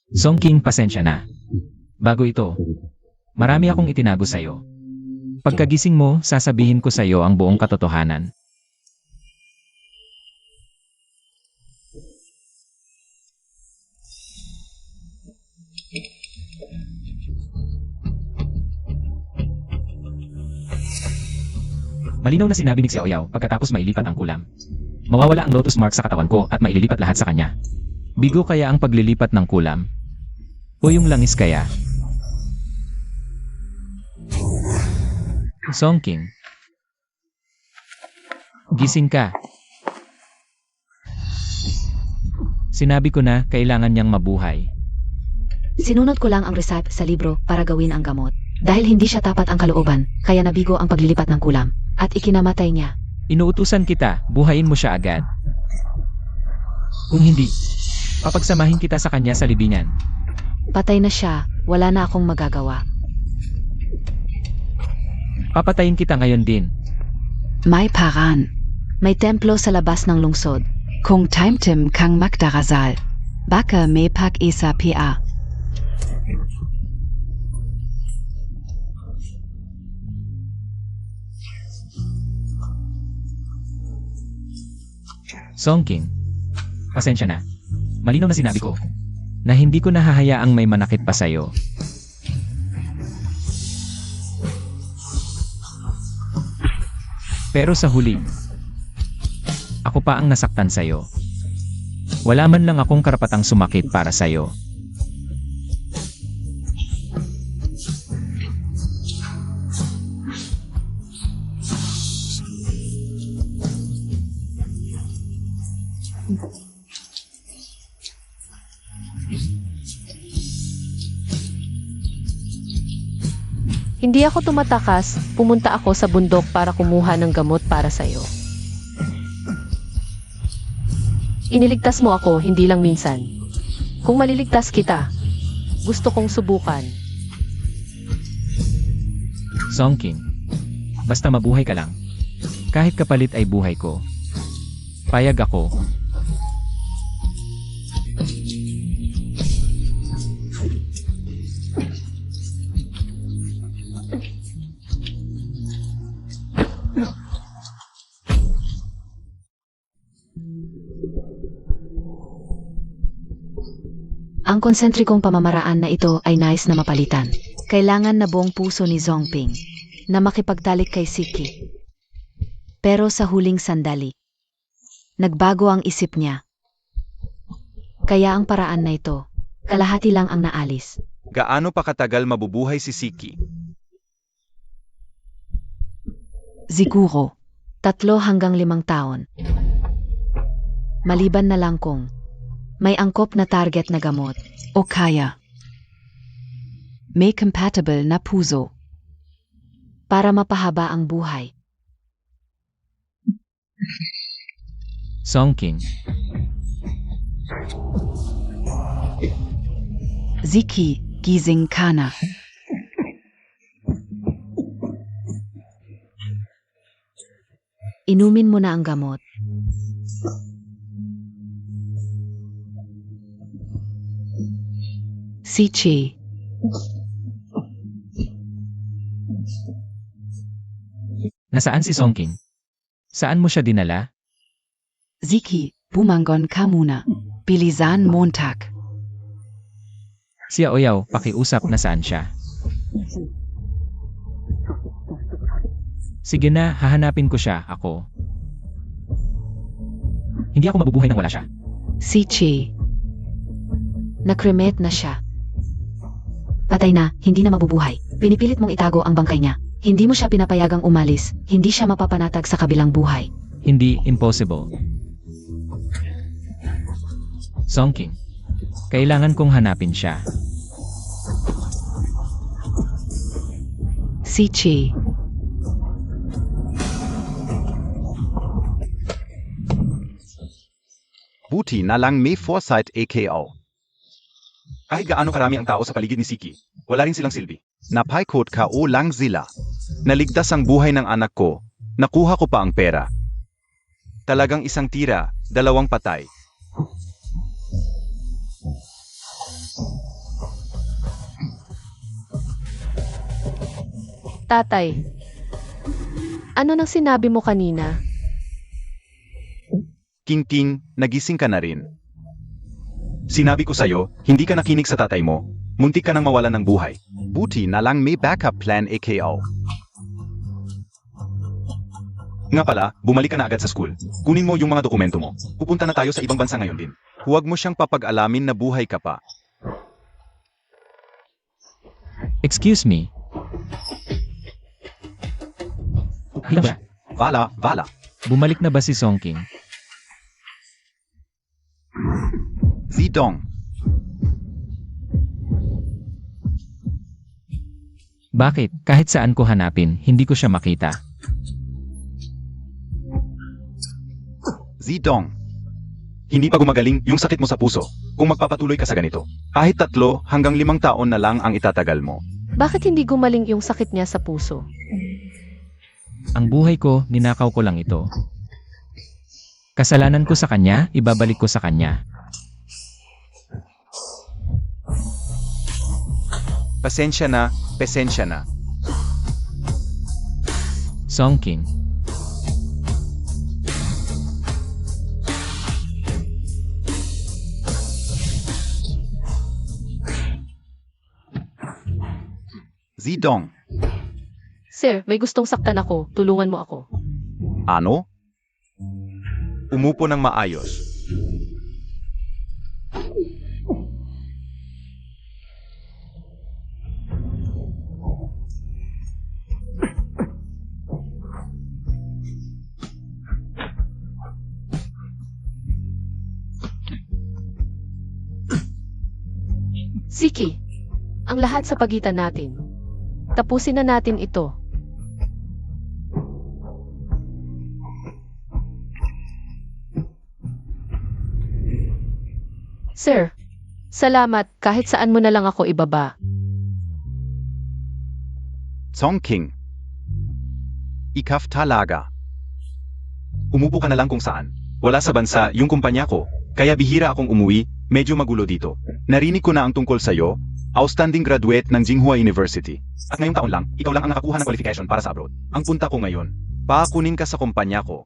Chongqing, pasensya na. Bago ito, marami akong itinago sa'yo. Pagkagising mo, sasabihin ko sa'yo ang buong katotohanan. Malinaw na sinabi ni Xiao Yao pagkatapos mailipat ang kulam. Mawawala ang lotus mark sa katawan ko at maililipat lahat sa kanya. Bigo kaya ang paglilipat ng kulam? O yung langis kaya? Songking. Gising ka. Sinabi ko na kailangan niyang mabuhay. Sinunod ko lang ang recipe sa libro para gawin ang gamot. Dahil hindi siya tapat ang kalooban, kaya nabigo ang paglilipat ng kulam. At ikinamatay niya. Inuutusan kita, buhayin mo siya agad. Kung hindi, papagsamahin kita sa kanya sa libingan. Patay na siya, wala na akong magagawa. Papatayin kita ngayon din. May paran. May templo sa labas ng lungsod. Kung timtim kang magdarasal, baka may pag-isa pa. Songking. Pasensya na. Malinaw na sinabi ko na hindi ko nahahayaang may manakit pa sa'yo. Pero sa huli, ako pa ang nasaktan sa'yo. Wala man lang akong karapatang sumakit para sa'yo. Hindi ako tumatakas, pumunta ako sa bundok para kumuha ng gamot para sa'yo. Iniligtas mo ako, hindi lang minsan. Kung maliligtas kita, gusto kong subukan. Songking. Basta mabuhay ka lang. Kahit kapalit ay buhay ko. Payag ako. Ang konsentrikong pamamaraan na ito ay nais na mapalitan. Kailangan na buong puso ni Zongping na makipagtalik kay Siki. Pero sa huling sandali, nagbago ang isip niya. Kaya ang paraan na ito, kalahati lang ang naalis. Gaano pa katagal mabubuhay si Siki? Siguro, 3 hanggang 5 taon. Maliban na lang kung may angkop na target na gamot o kaya may compatible na puso para mapahaba ang buhay. Songking. Ziki, gising ka na. Inumin mo na ang gamot. Sichi. Nasaan si Songking? Saan mo siya dinala? Ziki, bumangon ka muna. Bilisan Montag. Si Aoyaw, pakiusap na saan siya. Sige na, hahanapin ko siya, ako. Hindi ako mabubuhay nang wala siya. Sichi. Nakremet na siya. Patay na, hindi na mabubuhay. Pinipilit mong itago ang bangkay niya. Hindi mo siya pinapayagang umalis, hindi siya mapapanatag sa kabilang buhay. Hindi impossible. Songking. Kailangan kong hanapin siya. Sichi. Buti na lang may foresight AKO. Kahit gaano karami ang tao sa paligid ni Siki, wala rin silang silbi. Napaikot ka o lang sila. Naligtas ang buhay ng anak ko, nakuha ko pa ang pera. Talagang isang tira, 2 patay. Tatay, ano nang sinabi mo kanina? King, nagising ka na rin. Sinabi ko sa'yo, hindi ka nakinig sa tatay mo. Muntik ka nang mawalan ng buhay. Buti na lang may backup plan AKO. Nga pala, bumalik ka na agad sa school. Kunin mo yung mga dokumento mo. Pupunta na tayo sa ibang bansa ngayon din. Huwag mo siyang papag-alamin na buhay ka pa. Excuse me. Hiba. Vala. Bumalik na ba si Songking? Zidong. Bakit? Kahit saan ko hanapin, hindi ko siya makita. Zidong. Hindi pa gumagaling yung sakit mo sa puso kung magpapatuloy ka sa ganito. Kahit 3 hanggang 5 taon na lang ang itatagal mo. Bakit hindi gumaling yung sakit niya sa puso? Ang buhay ko, ninakaw ko lang ito. Kasalanan ko sa kanya, ibabalik ko sa kanya. Pasensya na. Songking. Zidong. Sir, may gustong saktan ako. Tulungan mo ako. Ano? Umupo ng maayos. Siki, ang lahat sa pagitan natin. Tapusin na natin ito. Sir, salamat kahit saan mo na lang ako ibaba. Songking. Ikaf talaga. Umupo ka na lang kung saan. Wala sa bansa yung kumpanya ko, kaya bihira akong umuwi, medyo magulo dito. Narinig ko na ang tungkol sa'yo, outstanding graduate ng Tsinghua University. At ngayong taon lang, ikaw lang ang nakakuha ng qualification para sa abroad. Ang punta ko ngayon, paakunin ka sa kumpanya ko.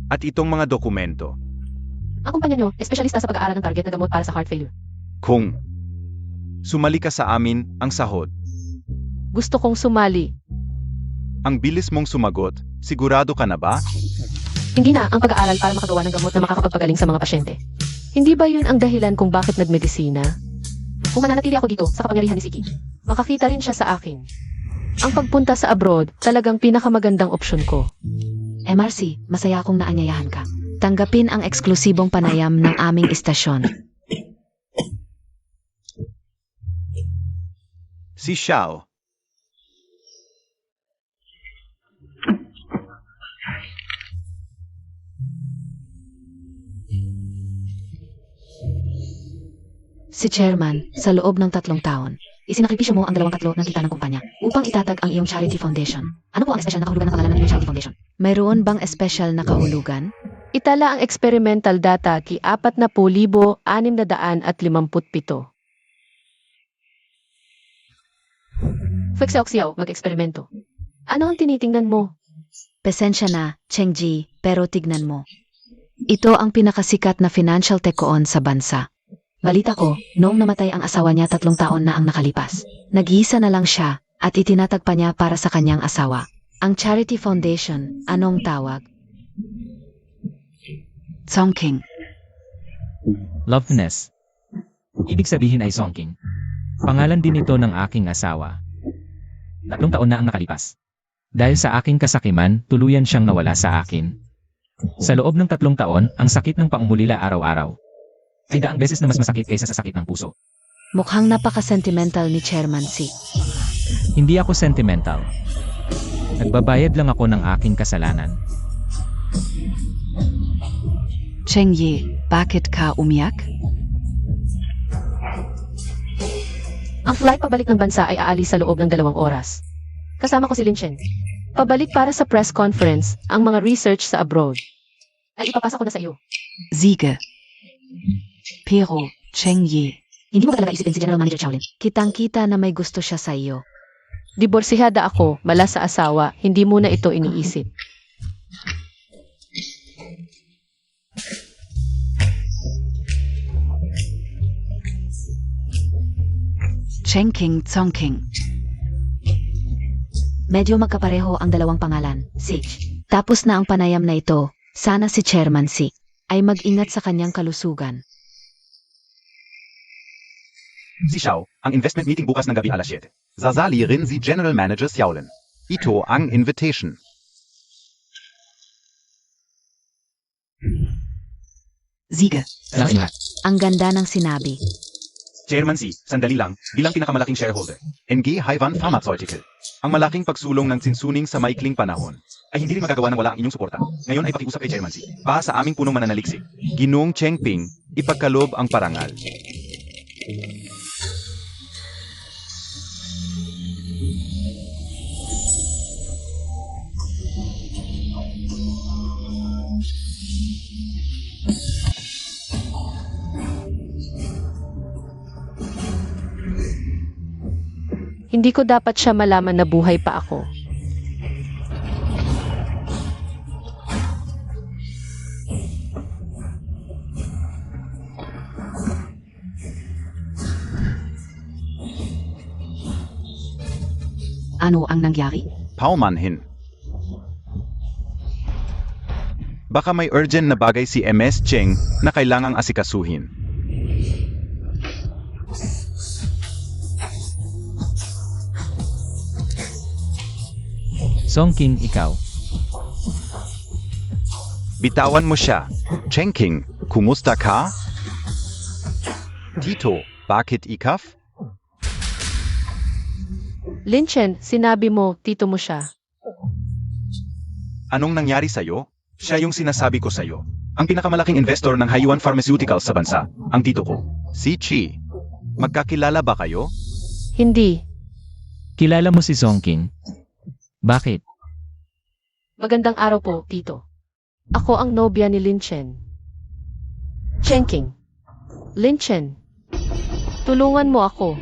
At itong mga dokumento, Ang kumpanya nyo, espesyalista sa pag-aaral ng target na gamot para sa heart failure. kung sumali ka sa amin ang sahod. Gusto kong sumali. Ang bilis mong sumagot, sigurado ka na ba? Hindi na ang pag-aaral para makagawa ng gamot na makakapagpagaling sa mga pasyente. Hindi ba yun ang dahilan kung bakit nagmedisina? Kung mananatili ako dito sa kapangyarihan ni Siki, makakita rin siya sa akin. Ang pagpunta sa abroad, talagang pinakamagandang opsyon ko. MRC, masaya akong naanyayahan ka. Tanggapin ang eksklusibong panayam ng aming istasyon. Si Xiao. Si Chairman, sa loob ng 3 taon, isinakripisyo mo ang 2/3 ng kita ng kumpanya upang itatag ang iyong charity foundation. Ano po ang espesyal na kahulugan ng pangalan ng iyong charity foundation? Mayroon bang espesyal na kahulugan? Itala ang experimental data ki 40,657. Fekseoksiyaw, mag-eksperimento. Ano ang tinitingnan mo? Pasensya na, Chengji, pero tignan mo. Ito ang pinakasikat na financial tekoon sa bansa. Balita ko, noong namatay ang asawa niya 3 taon na ang nakalipas. Nag-iisa na lang siya at itinatag pa niya para sa kanyang asawa. Ang Charity Foundation, anong tawag? Songking. Loveness. Ibig sabihin ay Songking. Pangalan din ito ng aking asawa. 3 taon na ang nakalipas. Dahil sa aking kasakiman, tuluyan siyang nawala sa akin. Sa loob ng 3 taon, ang sakit ng paumulila araw-araw ay daang beses na mas masakit kaysa sa sakit ng puso. Mukhang napaka-sentimental ni Chairman Si. Hindi ako sentimental. Nagbabayad lang ako ng aking kasalanan. Chengyi, bakit ka umiyak? Ang flight pabalik ng bansa ay aalis sa loob ng 2 oras. Kasama ko si Lin Chen. Pabalik para sa press conference, ang mga research sa abroad. Ay ipapasa ko na sa iyo. Siege. Pero, Chengyi. Hindi mo ba talaga isipin si General Manager Chaolin? Kitang-kita na may gusto siya sa iyo. Diborsihada ako, mala sa asawa, hindi mo na ito iniisip. Chengking Tsongking. Medyo magkapareho ang 2 pangalan, Si. Tapos na ang panayam na ito, sana si Chairman Si ay mag-ingat sa kanyang kalusugan. Si Xiao, ang investment meeting bukas ng gabi alas 7. Zazali rin si General Manager Xiaolin. Ito ang invitation. Ziga. Salamat inyo lahat. Ang ganda ng sinabi. Chairman C, sandali lang, bilang pinakamalaking shareholder. NG Haivan Pharmaceutical. Ang malaking pagsulong ng sinsuning sa maikling panahon ay hindi rin magagawa ng wala ang inyong suporta. Ngayon ay pakiusap kay Chairman C. Para sa aming punong mananaliksik. Ginoong Chengping, ipagkalob ang parangal. Hindi ko dapat siya malaman na buhay pa ako. Ano ang nangyari? Paumanhin. Baka may urgent na bagay si MS Cheng na kailangang asikasuhin. Songkin, ikaw. Bitawan mo siya. Chengking, kumusta ka? Tito, bakit ikaf? Linchen, sinabi mo, tito mo siya. Anong nangyari sa'yo? Siya yung sinasabi ko sa'yo. Ang pinakamalaking investor ng Haiwan Pharmaceuticals sa bansa, ang tito ko. Si Chi. Magkakilala ba kayo? Hindi. Kilala mo si Songkin? Bakit? Magandang araw po, tito. Ako ang nobya ni Linchen. Chengking. Linchen. Tulungan mo ako.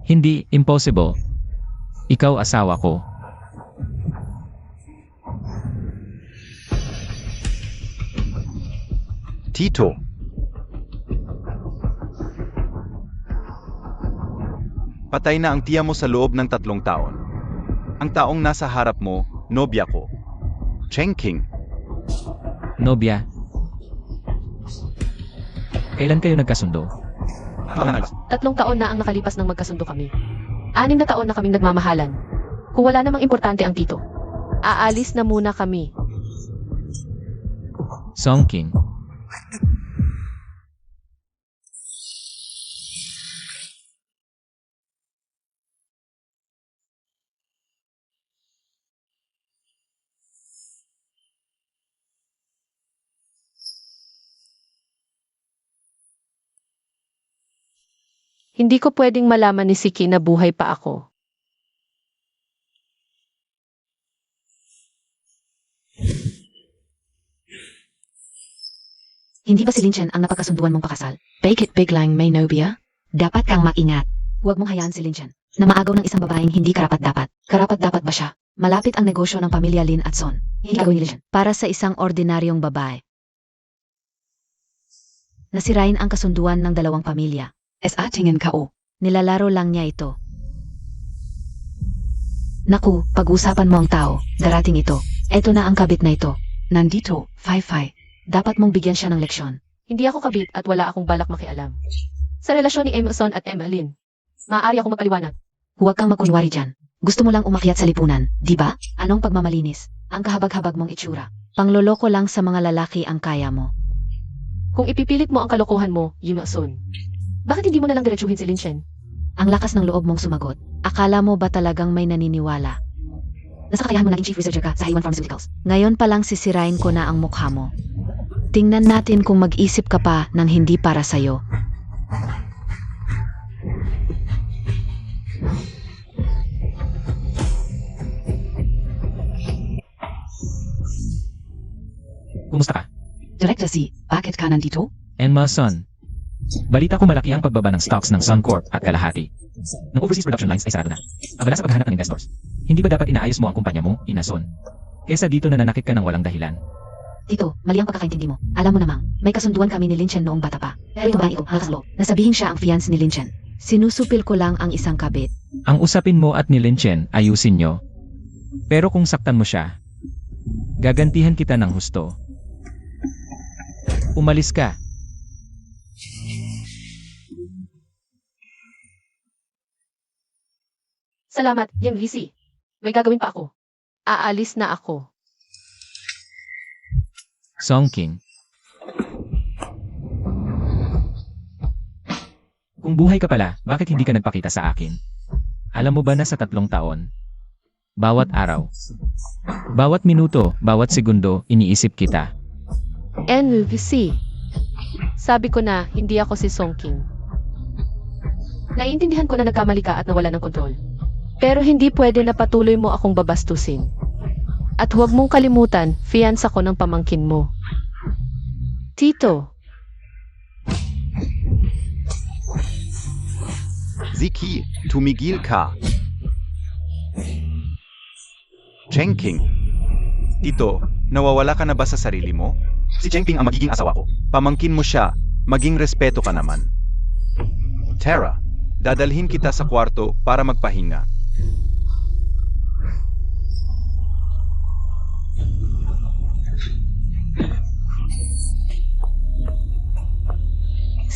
Hindi, impossible. Ikaw asawa ko. Tito. Patay na ang tiya mo sa loob ng 3 taon. Ang taong nasa harap mo, nobya ko. Chengking. Nobya. Kailan kayo nagkasundo? Pangalan. 3 taon na ang nakalipas nang magkasundo kami. 6 na taon na kaming nagmamahalan. Kung wala namang importante ang tito, aalis na muna kami. Songkin. Hindi ko pwedeng malaman ni Siki na buhay pa ako. Hindi ba si Linchen ang napagkasunduan mong pakasal? Bake it big lang, may nobya? Dapat kang maingat. Huwag mong hayaan si Linchen na maagaw ng isang babaeng hindi karapat-dapat. Karapat-dapat ba siya? Malapit ang negosyo ng pamilya Lin at Son. Hindi gagawin ni Linchen para sa isang ordinaryong babae. Nasirain ang kasunduan ng 2 pamilya. Sa tingin ka o? Nilalaro lang niya ito. Naku, pag-usapan mo ang tao, darating ito. Eto na ang kabit na ito. Nandito, Fai. Dapat mong bigyan siya ng leksyon. Hindi ako kabit at wala akong balak makialam. Sa relasyon ni Emerson at Emmeline, maaari akong magpaliwanag. Huwag kang magkunwari dyan. Gusto mo lang umakyat sa lipunan, di ba? Anong pagmamalinis? Ang kahabag-habag mong itsura. Pangloloko lang sa mga lalaki ang kaya mo. Kung ipipilit mo ang kalokohan mo, Emerson, bakit hindi mo na lang diretsuhin si Linchen? Ang lakas ng loob mong sumagot. Akala mo ba talagang may naniniwala? Nasa kakayahan mo naging chief researcher ka sa Haiwan Pharmaceuticals. Ngayon pa lang sisirain ko na ang mukha mo. Tingnan natin kung mag-isip ka pa ng hindi para sa'yo. Kumusta ka? Director Z, bakit ka nandito? Son. Balita ko malaki ang pagbaba ng stocks ng Suncorp at kalahati. Ng overseas production lines ay sarado na. Abala sa paghahanap ng investors. Hindi ba dapat inaayos mo ang kumpanya mo, Son? Kesa dito nananakit ka ng walang dahilan. Tito, mali ang pagkakaintindi mo. Alam mo namang, may kasunduan kami ni Linchen noong bata pa. Pero ito ba ito, halos nasabihin siya ang fiancé ni Linchen. Sinusupil ko lang ang isang kabit. Ang usapin mo at ni Linchen, ayusin nyo. Pero kung saktan mo siya, gagantihan kita ng husto. Umalis ka. Salamat, Yang Lisi. May gagawin pa ako. Aalis na ako. Songking. Kung buhay ka pala, bakit hindi ka nagpakita sa akin? Alam mo ba na sa 3 taon? Bawat araw, bawat minuto, bawat segundo, iniisip kita. NVC. Sabi ko na, hindi ako si Songking. Naiintindihan ko na nagkamali ka at nawala ng kontrol. Pero hindi pwede na patuloy mo akong babastusin. At huwag mong kalimutan, fiancé ko ng pamangkin mo. Tito, Ziki, tumigil ka. Chengking. Tito, nawawala ka na ba sa sarili mo? Si Chengping ang magiging asawa ko. Pamangkin mo siya, maging respeto ka naman. Tara, dadalhin kita sa kwarto para magpahinga.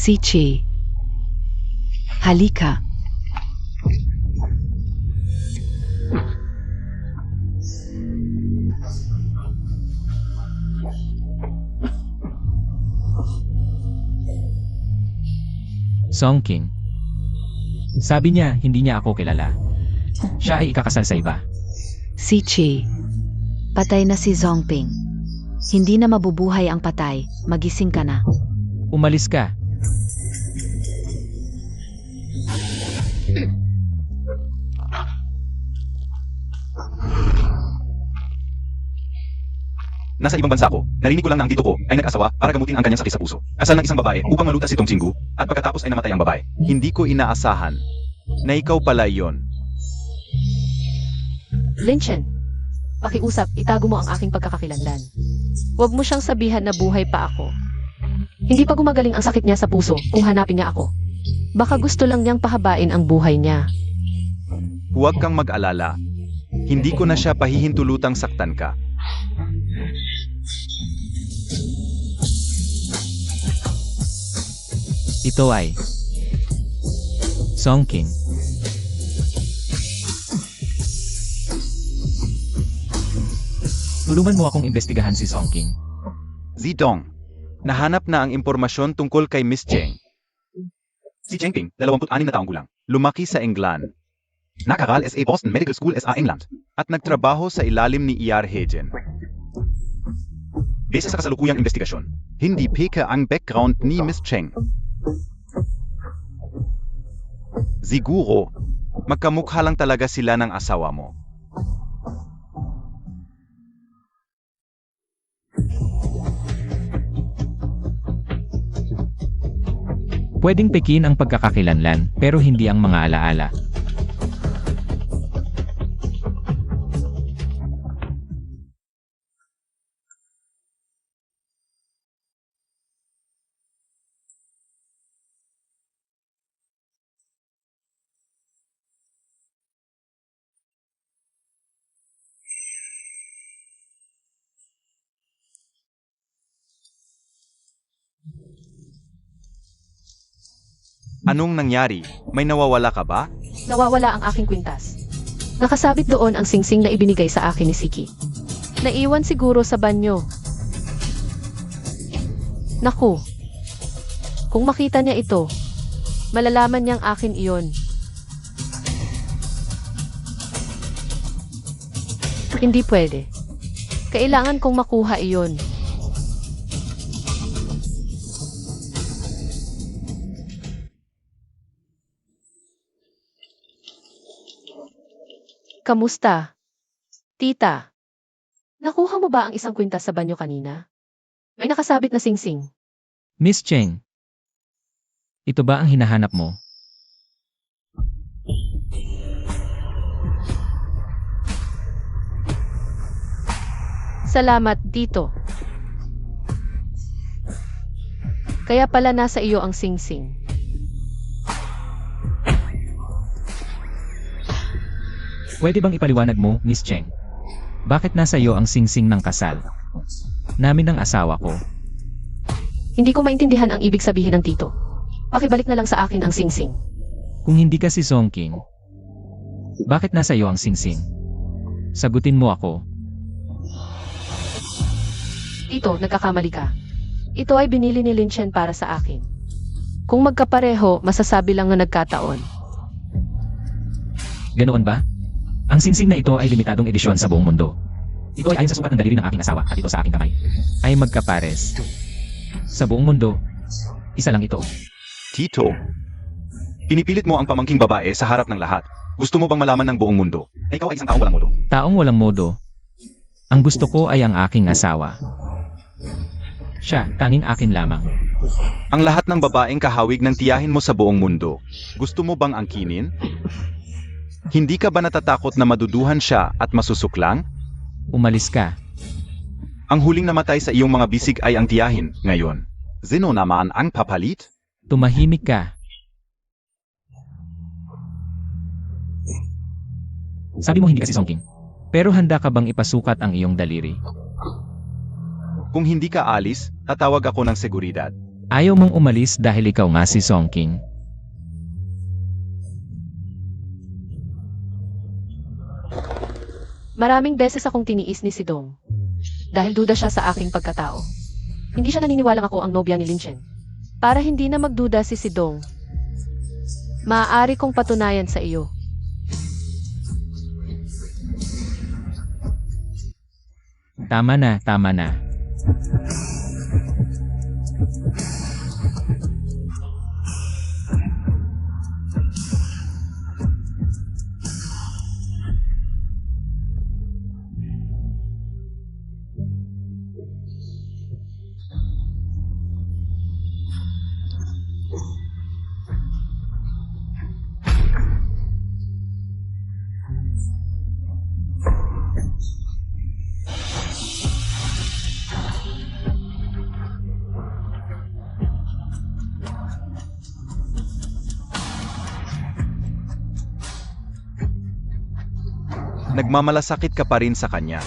Si Che. Halika. Songking. Sabi niya, hindi niya ako kilala. Siya ay ikakasal sa iba. Si Che. Patay na si Zongping. Hindi na mabubuhay ang patay. Magising ka na. Umalis ka. Nasa ibang bansa ako. Narinig ko lang na ang tito ko ay nag-asawa para gamutin ang kanyang sakit sa puso. Kasal ng isang babae upang malutas si Tong Jinggu at pagkatapos ay namatay ang babae. Hindi ko inaasahan na ikaw pala iyon. Linchen. Pakiusap, itago mo ang aking pagkakakilanlan. Huwag mo siyang sabihan na buhay pa ako. Hindi pa gumagaling ang sakit niya sa puso kung hanapin niya ako. Baka gusto lang niyang pahabain ang buhay niya. Huwag kang mag-alala. Hindi ko na siya pahihintulutang saktan ka. Ito ay Songking. Tulungan mo akong imbestigahan si Songking. Zidong, nahanap na ang impormasyon tungkol kay Miss Cheng. Si Chengping, 26 na taong gulang. Lumaki sa England Nakaral SA Boston Medical School SA England. at nagtrabaho sa ilalim ni E.R. Hagen. Base sa kasalukuyang investigasyon, Hindi peke ang background ni Miss Cheng. Siguro, magkamukha lang talaga sila ng asawa mo. Pwedeng pekin ang pagkakakilanlan, pero hindi ang mga alaala. Anong nangyari? May nawawala ka ba? Nawawala ang aking kwintas. Nakasabit doon ang singsing na ibinigay sa akin ni Siki. Naiwan siguro sa banyo. Naku. Kung makita niya ito, malalaman niyang akin iyon. Hindi pwede. Kailangan kong makuha iyon. Kamusta? Tita, nakuha mo ba ang isang kwintas sa banyo kanina? May nakasabit na singsing. Miss Cheng, ito ba ang hinahanap mo? Salamat dito. Kaya pala nasa iyo ang singsing. Pwede bang ipaliwanag mo, Miss Cheng? Bakit nasa iyo ang singsing ng kasal? Namin ng asawa ko. Hindi ko maintindihan ang ibig sabihin ng tito. Pakibalik na lang sa akin ang singsing. Kung hindi ka si Songking, Bakit nasa iyo ang singsing? Sagutin mo ako. Tito, nagkakamali ka. Ito ay binili ni Lin Chen para sa akin. Kung magkapareho, masasabi lang na nagkataon. Ganoon ba? Ang singsing na ito ay limitadong edisyon sa buong mundo. Ito ay ayon sa sukat ng daliri ng aking asawa at ito sa aking kamay. Ay magkapares. Sa buong mundo, isa lang ito. Tito, pinipilit mo ang pamangking babae sa harap ng lahat. Gusto mo bang malaman ng buong mundo na ikaw ay isang taong walang modo? Taong walang modo. Ang gusto ko ay ang aking asawa. Siya, tanging akin lamang. Ang lahat ng babaeng kahawig ng tiyahin mo sa buong mundo, gusto mo bang angkinin? Hindi ka ba natatakot na maduduhan siya at masusuklang? Umalis ka. Ang huling namatay sa iyong mga bisig ay ang tiyahin ngayon. Sino naman ang papalit? Tumahimik ka. Sabi mo hindi ka si Songking. Pero handa ka bang ipasukat ang iyong daliri? Kung hindi ka alis, tatawag ako ng seguridad. Ayaw mong umalis dahil ikaw nga si Songking. Maraming beses akong tiniis ni Sidong. Dahil duda siya sa aking pagkatao. Hindi siya naniniwalang ako ang nobya ni Lin Chen. Para hindi na magduda si Sidong, maaari kong patunayan sa iyo. Tama na, tama na. Nagmamalasakit ka pa rin sa kanya.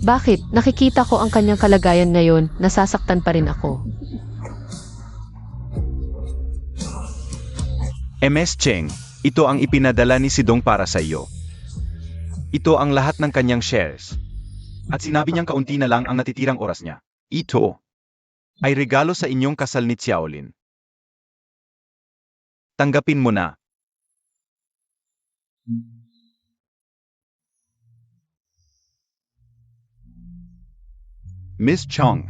Bakit? Nakikita ko ang kanyang kalagayan ngayon, nasasaktan pa rin ako. MS Cheng, ito ang ipinadala ni Sidong para sa iyo. Ito ang lahat ng kanyang shares. At sinabi niyang kaunti na lang ang natitirang oras niya. Ito ay regalo sa inyong kasal ni Xiaolin. Tanggapin mo na. Miss Chong,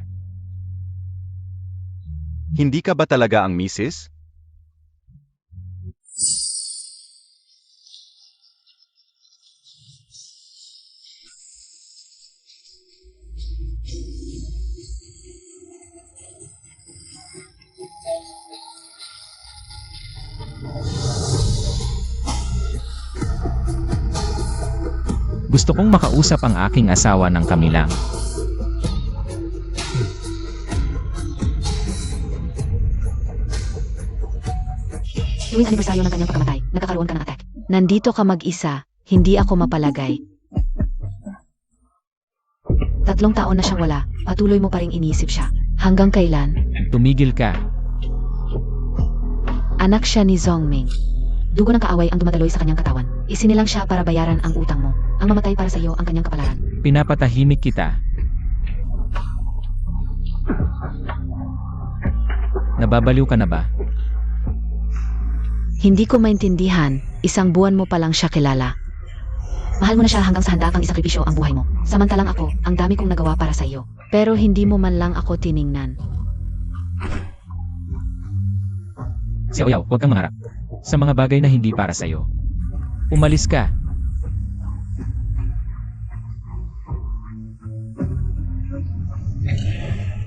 hindi ka ba talaga ang misis? Gusto kong makausap ang aking asawa ng kami lang. Tuwing anibersaryo ng kanyang pagkamatay, nagkakaroon ka ng attack. Nandito ka mag-isa, hindi ako mapalagay. 3 taon na siyang wala, patuloy mo pa ring iniisip siya. Hanggang kailan? Tumigil ka. Anak siya ni Zongming. Dugo ng kaaway ang dumadaloy sa kanyang katawan. Isinilang siya para bayaran ang utang mo. Ang mamatay para sa iyo ang kanyang kapalaran. Pinapatahimik kita. Nababaliw ka na ba? Hindi ko maintindihan, 1 buwan mo pa lang siya kilala. Mahal mo na siya hanggang sa handa kang isakripisyo ang buhay mo. Samantalang ako, ang dami kong nagawa para sa iyo. Pero hindi mo man lang ako tiningnan. Si Oyaw, huwag kang mangarap. Sa mga bagay na hindi para sa iyo. Umalis ka.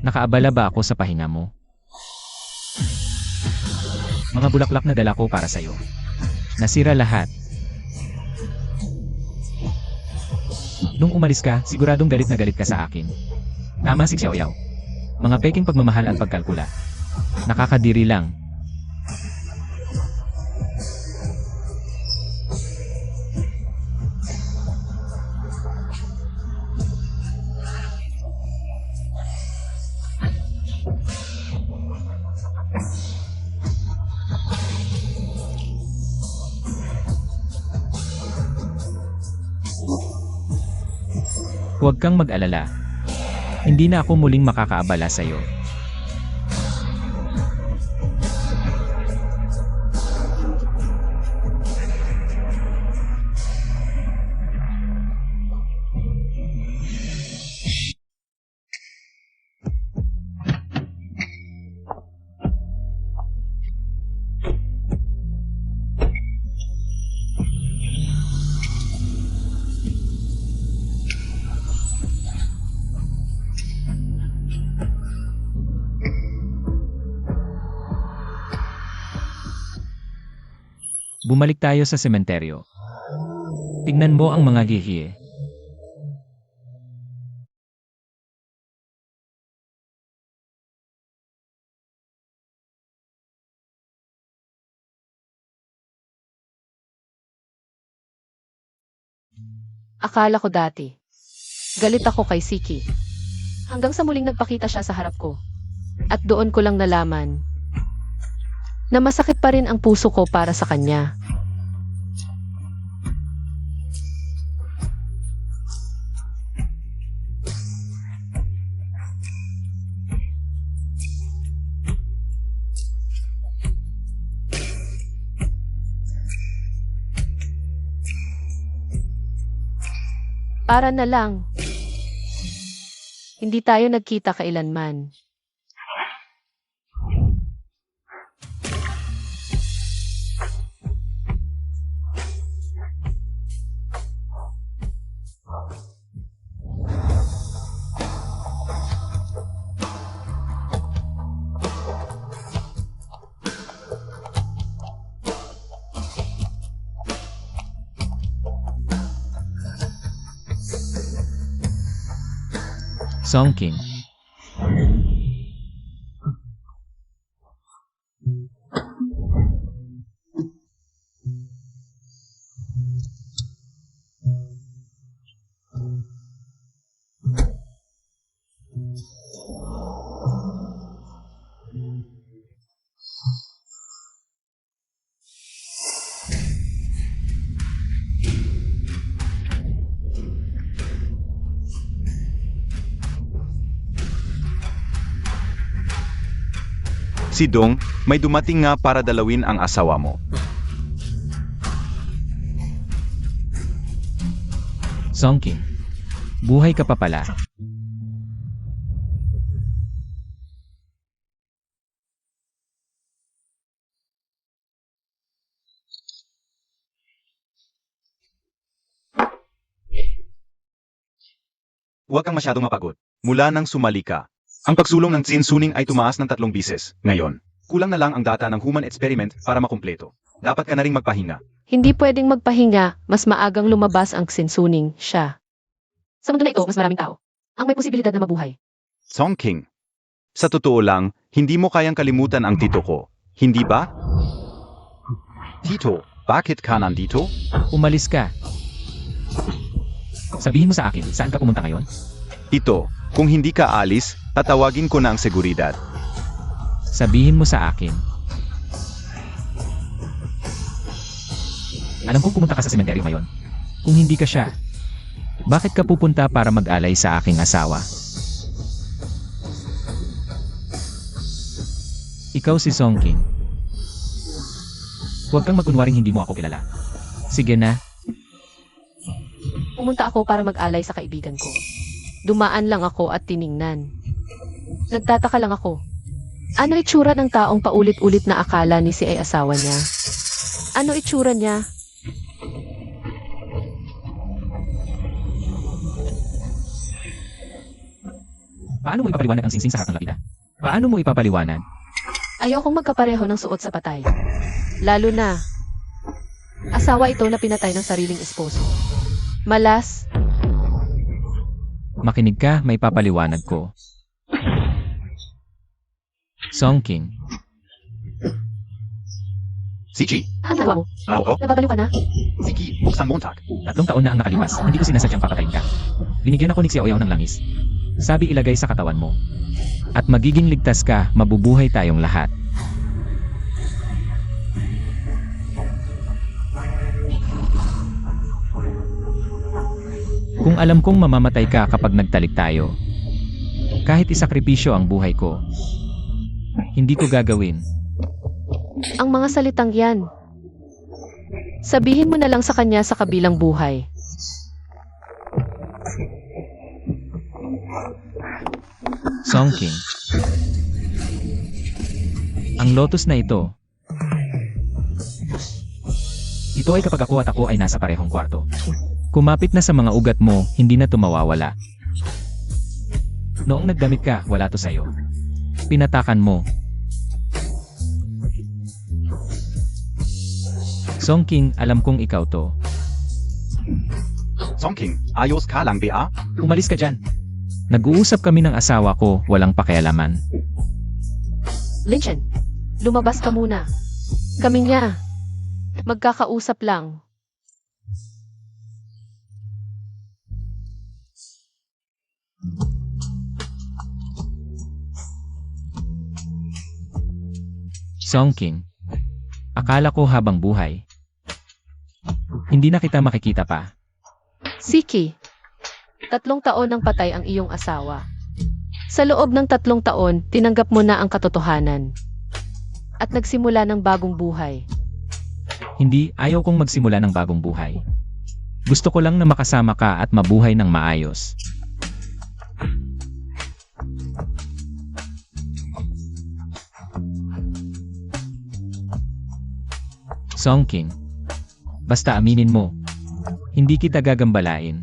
Nakaabala ba ako sa pahinga mo? Mga bulaklak na dala ko para sa iyo. Nasira lahat. Nung umalis ka, siguradong galit na galit ka sa akin. Tama si Xiaoyao. Mga peking pagmamahal at pagkalkula. Nakakadiri lang. Huwag kang mag-alala. Hindi na ako muling makakaabala sa'yo. Bumalik tayo sa sementeryo. Tingnan mo ang mga gihiye. Akala ko dati. Galit ako kay Siki. Hanggang sa muling nagpakita siya sa harap ko. At doon ko lang nalaman na masakit pa rin ang puso ko para sa kanya. Para na lang. Hindi tayo nagkita kailanman. Songking. Si Dong, may dumating nga para dalawin ang asawa mo. Songking. Buhay ka pa pala. Huwag kang masyadong mapagod. Mula nang sumali ka, ang pagsulong ng Tsin ay tumaas ng 3 bises. Ngayon, kulang na lang ang data ng human experiment para makumpleto. Dapat ka na ring magpahinga. Hindi pwedeng magpahinga, mas maagang lumabas ang sinsuning siya. Sa mundo na ito, mas maraming tao ang may posibilidad na mabuhay. Songking. Sa totoo lang, hindi mo kayang kalimutan ang tito ko. Hindi ba? Tito, bakit ka nandito? Umalis ka. Sabihin mo sa akin, saan ka pumunta ngayon? Tito, kung hindi ka alis, tatawagin ko na ang seguridad. Sabihin mo sa akin. Alam kong pumunta ka sa sementeryo ngayon. Kung hindi ka siya, bakit ka pupunta para mag-alay sa aking asawa? Ikaw si Songking. Huwag kang magkunwaring hindi mo ako kilala. Sige na. Pumunta ako para mag-alay sa kaibigan ko. Dumaan lang ako at tiningnan. Nagtataka lang ako. Ano itsura ng taong paulit-ulit na akala ni si ay asawa niya? Ano itsura niya? Paano mo ipapaliwanag ang singsing sa harap ng lapida? Paano mo ipapaliwanag? Ayokong magkapareho ng suot sa patay. Lalo na, asawa ito na pinatay ng sariling esposo. Malas, Makinig ka, may papaliwanag ko. Songking. Siji, ang gawa mo. oo, Nababaliw ka na? Siki, buksan Montag. 3 taon na ang nakalipas, hindi ko sinasadyang papatayin ka. Binigyan ako ni Xiaoyao ng langis. Sabi ilagay sa katawan mo. At magiging ligtas ka, mabubuhay tayong lahat. Kung alam kong mamamatay ka kapag nagtalik tayo, kahit isakripisyo ang buhay ko, hindi ko gagawin. Ang mga salitang yan. Sabihin mo na lang sa kanya sa kabilang buhay. Song King. Ang lotus na ito ay kapag ako at ako ay nasa parehong kwarto. Kumapit na sa mga ugat mo, hindi na ito mawawala. Noong nagdamit ka, wala to sa'yo. Pinatakan mo. Song King, alam kong ikaw to. Song King, ayos ka lang ba? Umalis ka dyan. Nag-uusap kami ng asawa ko, walang pakialaman. Linchen, lumabas ka muna. Kami niya. Magkakausap lang. Song King, akala ko habang buhay, hindi na kita makikita pa. Siki, 3 taon nang patay ang iyong asawa. Sa loob ng 3 taon, tinanggap mo na ang katotohanan. At nagsimula ng bagong buhay. Hindi, ayaw kong magsimula ng bagong buhay. Gusto ko lang na makasama ka at mabuhay ng maayos. Song King, basta aminin mo, hindi kita gagambalain.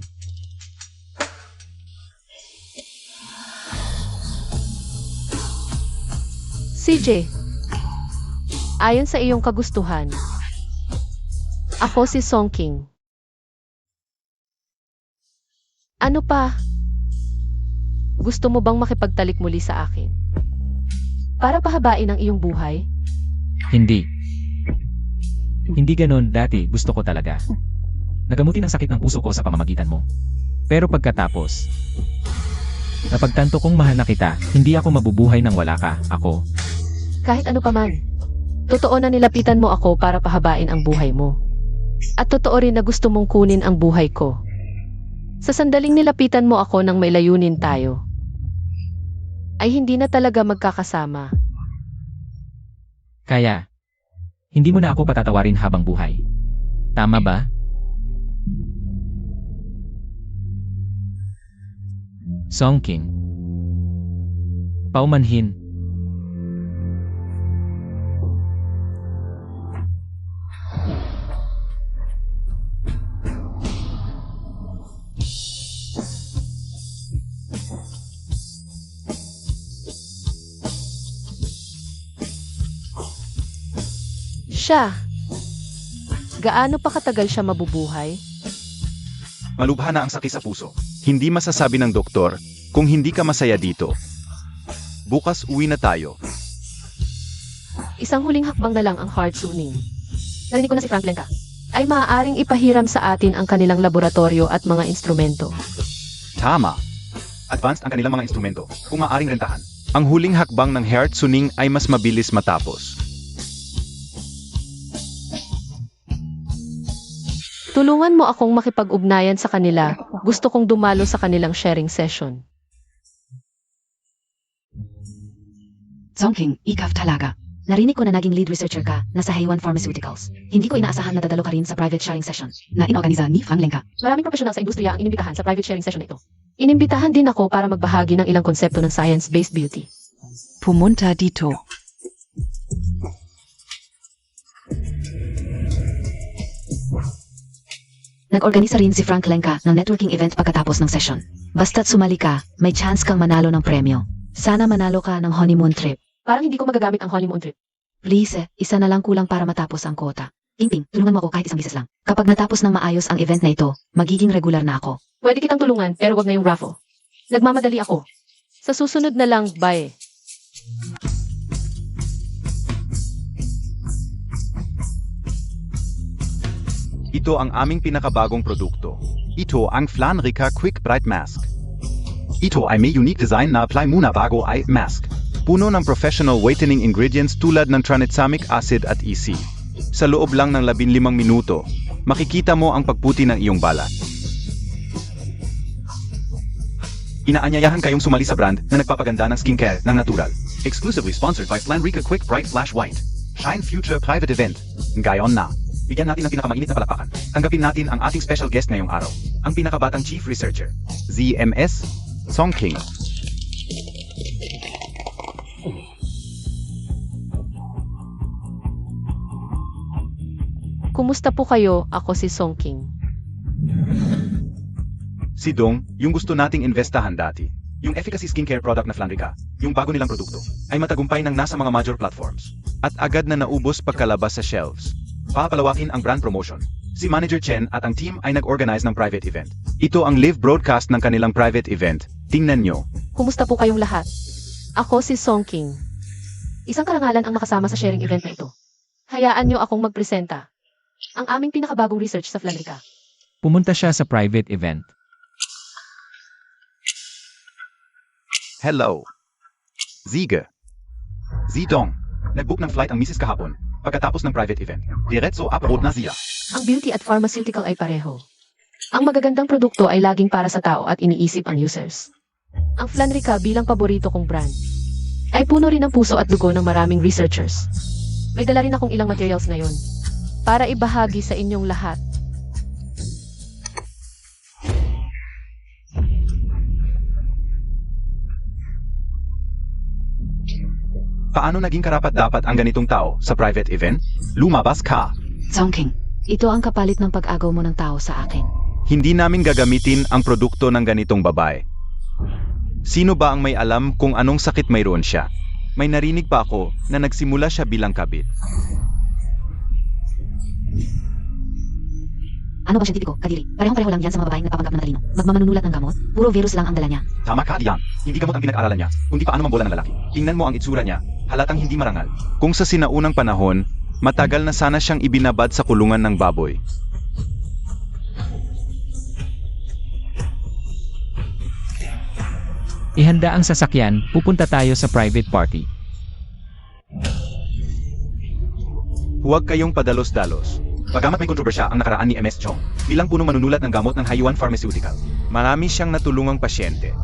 CJ, ayon sa iyong kagustuhan, ako si Song King. Ano pa? Gusto mo bang makipagtalik muli sa akin? Para pahabain ang iyong buhay? Hindi. Hindi ganon, dati gusto ko talaga. Nagamutin ang sakit ng puso ko sa pamamagitan mo. Pero pagkatapos, napagtanto kong mahal na kita, hindi ako mabubuhay nang wala ka, ako. Kahit ano pa man. Totoo na nilapitan mo ako para pahabain ang buhay mo. At totoo rin na gusto mong kunin ang buhay ko. Sa sandaling nilapitan mo ako nang may layunin tayo, ay hindi na talaga magkakasama. Kaya, hindi mo na ako patatawarin habang buhay. Tama ba? Song King. Paumanhin. Siya. Gaano pa katagal siya mabubuhay? Malubha na ang sakit sa puso. Hindi masasabi ng doktor kung hindi ka masaya dito. Bukas uwi na tayo. Isang huling hakbang na lang ang heart tuning. Narinig ko na si Frank Lenka. Ay maaaring ipahiram sa atin ang kanilang laboratorio at mga instrumento. Tama. Advanced ang kanilang mga instrumento kung maaaring rentahan. Ang huling hakbang ng heart tuning ay mas mabilis matapos. Tulungan mo akong makipag-ugnayan sa kanila. Gusto kong dumalo sa kanilang sharing session. Song King, ikaw talaga. Narinig ko na naging lead researcher ka na sa Haywan Pharmaceuticals. Hindi ko inaasahan na dadalo ka rin sa private sharing session na inorganiza ni Frank Lenka. Maraming profesional sa industriya ang inimbitahan sa private sharing session na ito. Inimbitahan din ako para magbahagi ng ilang konsepto ng science-based beauty. Pumunta dito. Nag-organisa rin si Frank Lenka ng networking event pagkatapos ng session. Basta't sumali ka, may chance kang manalo ng premyo. Sana manalo ka ng honeymoon trip. Parang hindi ko magagamit ang honeymoon trip. Please, isa na lang kulang para matapos ang quota. Ping, tulungan mo ako kahit isang bisis lang. Kapag natapos ng maayos ang event na ito, magiging regular na ako. Pwede kitang tulungan pero wag na yung raffle. Nagmamadali ako. Sa susunod na lang, bye. Ito ang aming pinakabagong produkto. Ito ang Flanrica Quick Bright Mask. Ito ay may unique design na apply muna bago ay mask. Puno ng professional whitening ingredients tulad ng tranexamic acid at EC. Sa loob lang ng 15 minuto, makikita mo ang pagputi ng iyong balat. Inaanyayahan kayong sumali sa brand na nagpapaganda ng skincare ng natural. Exclusively sponsored by Flanrica Quick Bright Flash White. Shine Future Private Event. Ngayon na. Bigyan natin ng pinakamainit na palakpakan. Tanggapin natin ang ating special guest ngayong araw. Ang pinakabatang Chief Researcher. ZMS Songking. Kumusta po kayo? Ako si Song King. Si Dong, yung gusto nating investahan dati. Yung efficacy skincare product na Flanrica, yung bago nilang produkto, ay matagumpay ng nasa mga major platforms. At agad na naubos pagkalabas sa shelves. Papalawakin ang brand promotion. Si Manager Chen at ang team ay nag-organize ng private event. Ito ang live broadcast ng kanilang private event. Tingnan nyo. Kumusta po kayong lahat? Ako si Song King. Isang karangalan ang makasama sa sharing event na ito. Hayaan niyo akong magpresenta. Ang aming pinakabagong research sa Flanrica. Pumunta siya sa private event. Hello. Ziege. Zidong, nag-book ng flight ang misis kahapon, pagkatapos ng private event. Diretso abroad na siya. Ang beauty at pharmaceutical ay pareho. Ang magagandang produkto ay laging para sa tao at iniisip ang users. Ang Flanrica bilang paborito kong brand ay puno rin ng puso at dugo ng maraming researchers. May dala rin akong ilang materials ngayon para ibahagi sa inyong lahat. Paano naging karapat-dapat ang ganitong tao sa private event? Lumabas ka! Songking, ito ang kapalit ng pag-agaw mo ng tao sa akin. Hindi namin gagamitin ang produkto ng ganitong babae. Sino ba ang may alam kung anong sakit mayroon siya? May narinig pa ako na nagsimula siya bilang kabit. Ano ba siyentipiko, Kadiri? Parehong-pareho lang yan sa mga babaeng nagpapanggap ng talino. Magmamanunulat ng gamot, puro virus lang ang dala niya. Tama ka diyan. Hindi gamot ang pinag-aralan niya, kundi paano mambola ng lalaki. Tingnan mo ang itsura niya, halatang hindi marangal. Kung sa sinaunang panahon, matagal na sana siyang ibinabad sa kulungan ng baboy. Ihanda ang sasakyan, pupunta tayo sa private party. Huwag kayong padalos-dalos. Bagamat may kontrobersya ang nakaraan ni MS Chong, bilang punong manunulat ng gamot ng Haiwan Pharmaceutical. Marami siyang natulungang pasyente.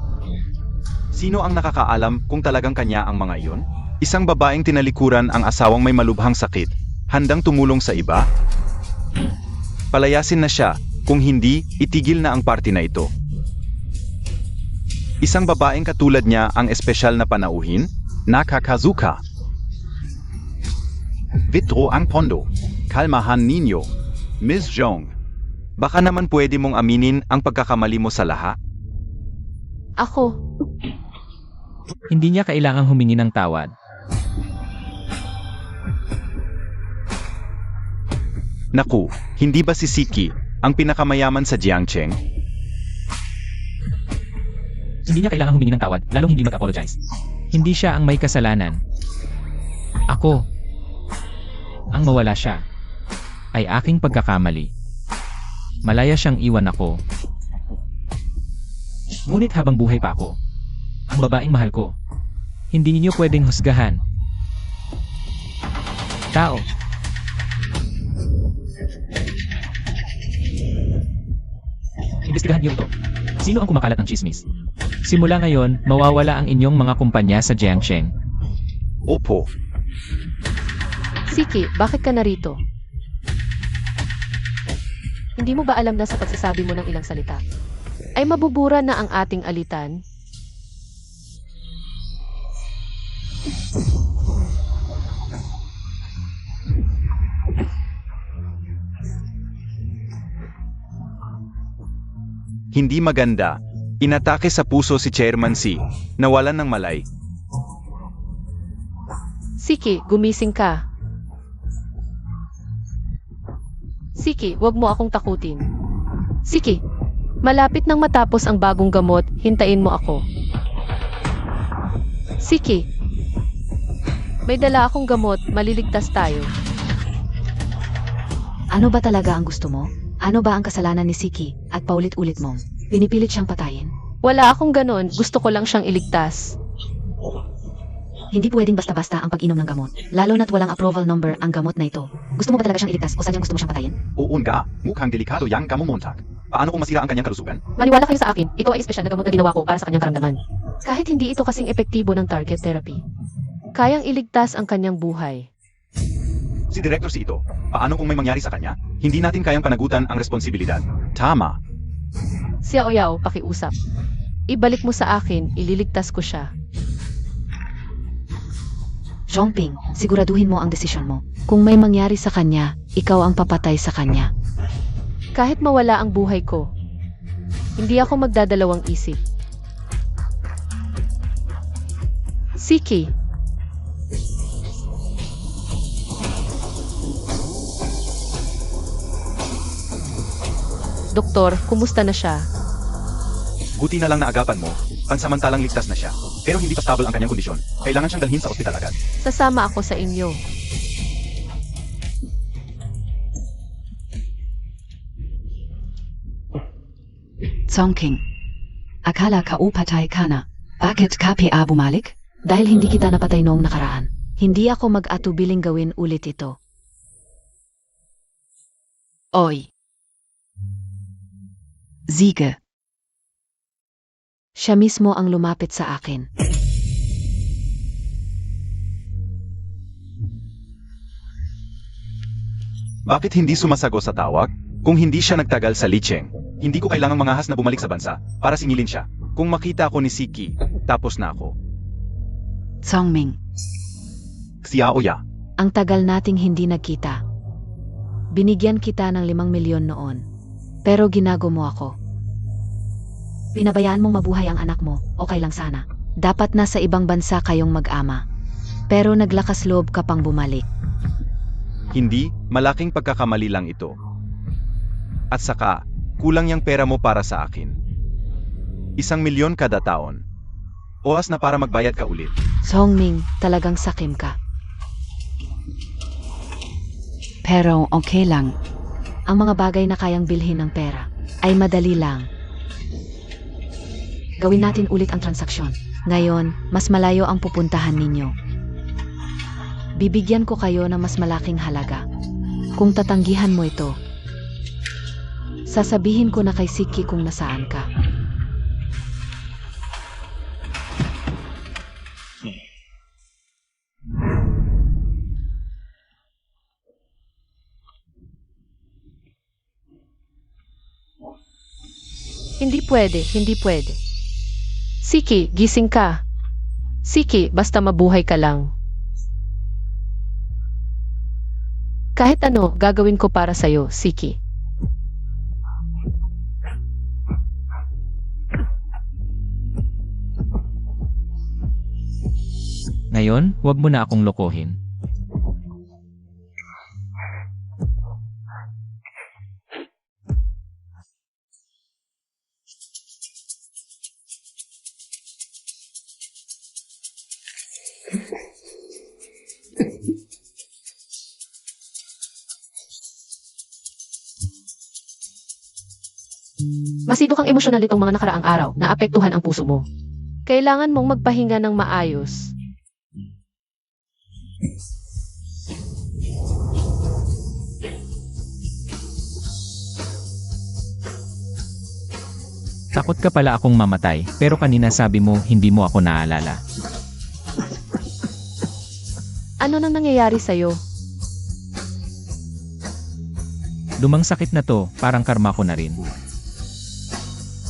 Sino ang nakakaalam kung talagang kanya ang mga iyon? Isang babaeng tinalikuran ang asawang may malubhang sakit, handang tumulong sa iba? Palayasin na siya, kung hindi, itigil na ang party na ito. Isang babaeng katulad niya ang espesyal na panauhin? Nakakazuka. Vitro ang pondo. Kalmahan ninyo, Ms. Zhong. Baka naman pwede mong aminin ang pagkakamali mo sa lahat? Ako, Hindi niya kailangang humingi ng tawad. Naku, hindi ba si Siki ang pinakamayaman sa Jiangcheng? Hindi niya kailangang humingi ng tawad, lalong hindi mag-apologize. Hindi siya ang may kasalanan. Ako. Ang mawala siya ay aking pagkakamali. Malaya siyang iwan ako. Ngunit habang buhay pa ako, ang babaeng mahal ko, hindi niyo pwedeng husgahan. Tao. Imbestigahan niyo ito. Sino ang kumakalat ng chismis? Simula ngayon, mawawala ang inyong mga kumpanya sa Jiangcheng. Opo. Siki, bakit ka narito? Hindi mo ba alam na sa pagsasabi mo ng ilang salita ay mabubura na ang ating alitan? Hindi maganda. Inatake sa puso si Chairman C. Nawalan ng malay. Siki, gumising ka. Siki, wag mo akong takutin. Siki, malapit nang matapos ang bagong gamot, hintayin mo ako. Siki, may dala akong gamot, maliligtas tayo. Ano ba talaga ang gusto mo? Ano ba ang kasalanan ni Siki at paulit-ulit mong pinipilit siyang patayin? Wala akong ganon, gusto ko lang siyang iligtas. Hindi pwedeng basta-basta ang pag-inom ng gamot, lalo na't walang approval number ang gamot na ito. Gusto mo ba talaga siyang iligtas o sadyang gusto mo siyang patayin? Oo nga, mukhang delikado yang kamumontak. Paano kung masira ang kanyang kalusugan? Maniwala kayo sa akin, ito ay espesyal na gamot na ginawa ko para sa kanyang karamdaman. Kahit hindi ito kasing epektibo ng target therapy, kayang iligtas ang kanyang buhay. Si Director si ito. Paano kung may mangyari sa kanya? Hindi natin kayang panagutan ang responsibilidad. Tama. Xiao Yao, pakiusap. Ibalik mo sa akin, ililigtas ko siya. Zhongping, siguraduhin mo ang desisyon mo. Kung may mangyari sa kanya, ikaw ang papatay sa kanya. Kahit mawala ang buhay ko, hindi ako magdadalawang isip. Siki, Doktor, kumusta na siya? Buti na lang naagapan mo. Pansamantalang ligtas na siya. Pero hindi pa stable ang kanyang kondisyon. Kailangan siyang dalhin sa ospital agad. Sasama ako sa inyo. Songking. Akala ka upatay ka na. Bakit ka bumalik? Dahil hindi kita napatay noong nakaraan, hindi ako mag-atubiling gawin ulit ito. Oi. Siege. Siya mismo ang lumapit sa akin. Bakit hindi sumasagot sa tawag? Kung hindi siya nagtagal sa Licheng, hindi ko kailangang mangahas na bumalik sa bansa para singilin siya. Kung makita ako ni Siki, tapos na ako. Songming. Xiaoya. Ang tagal nating hindi nagkita. Binigyan kita ng 5 milyon noon. Pero ginago mo ako. Pinabayaan mong mabuhay ang anak mo, okay lang sana. Dapat na sa ibang bansa kayong mag-ama. Pero naglakas loob ka pang bumalik. Hindi, malaking pagkakamali lang ito. At saka, kulang yung pera mo para sa akin. 1 milyon kada taon. Oras na para magbayad ka ulit. Songming, talagang sakim ka. Pero okay lang. Ang mga bagay na kayang bilhin ng pera ay madali lang. Gawin natin ulit ang transaksyon. Ngayon, mas malayo ang pupuntahan ninyo. Bibigyan ko kayo ng mas malaking halaga. Kung tatanggihan mo ito, sasabihin ko na kay Siki kung nasaan ka. Hindi pwede, hindi pwede. Siki, gising ka. Siki, basta mabuhay ka lang. Kahit ano, gagawin ko para sa'yo, Siki. Ngayon, huwag mo na akong lokohin. Masido kang emosyonal nitong mga nakaraang araw na apektuhan ang puso mo. Kailangan mong magpahinga ng maayos. Takot ka pala akong mamatay, pero kanina sabi mo hindi mo ako naalala. Ano nang nangyayari sa'yo? Lumang sakit na to, parang karma ko na rin.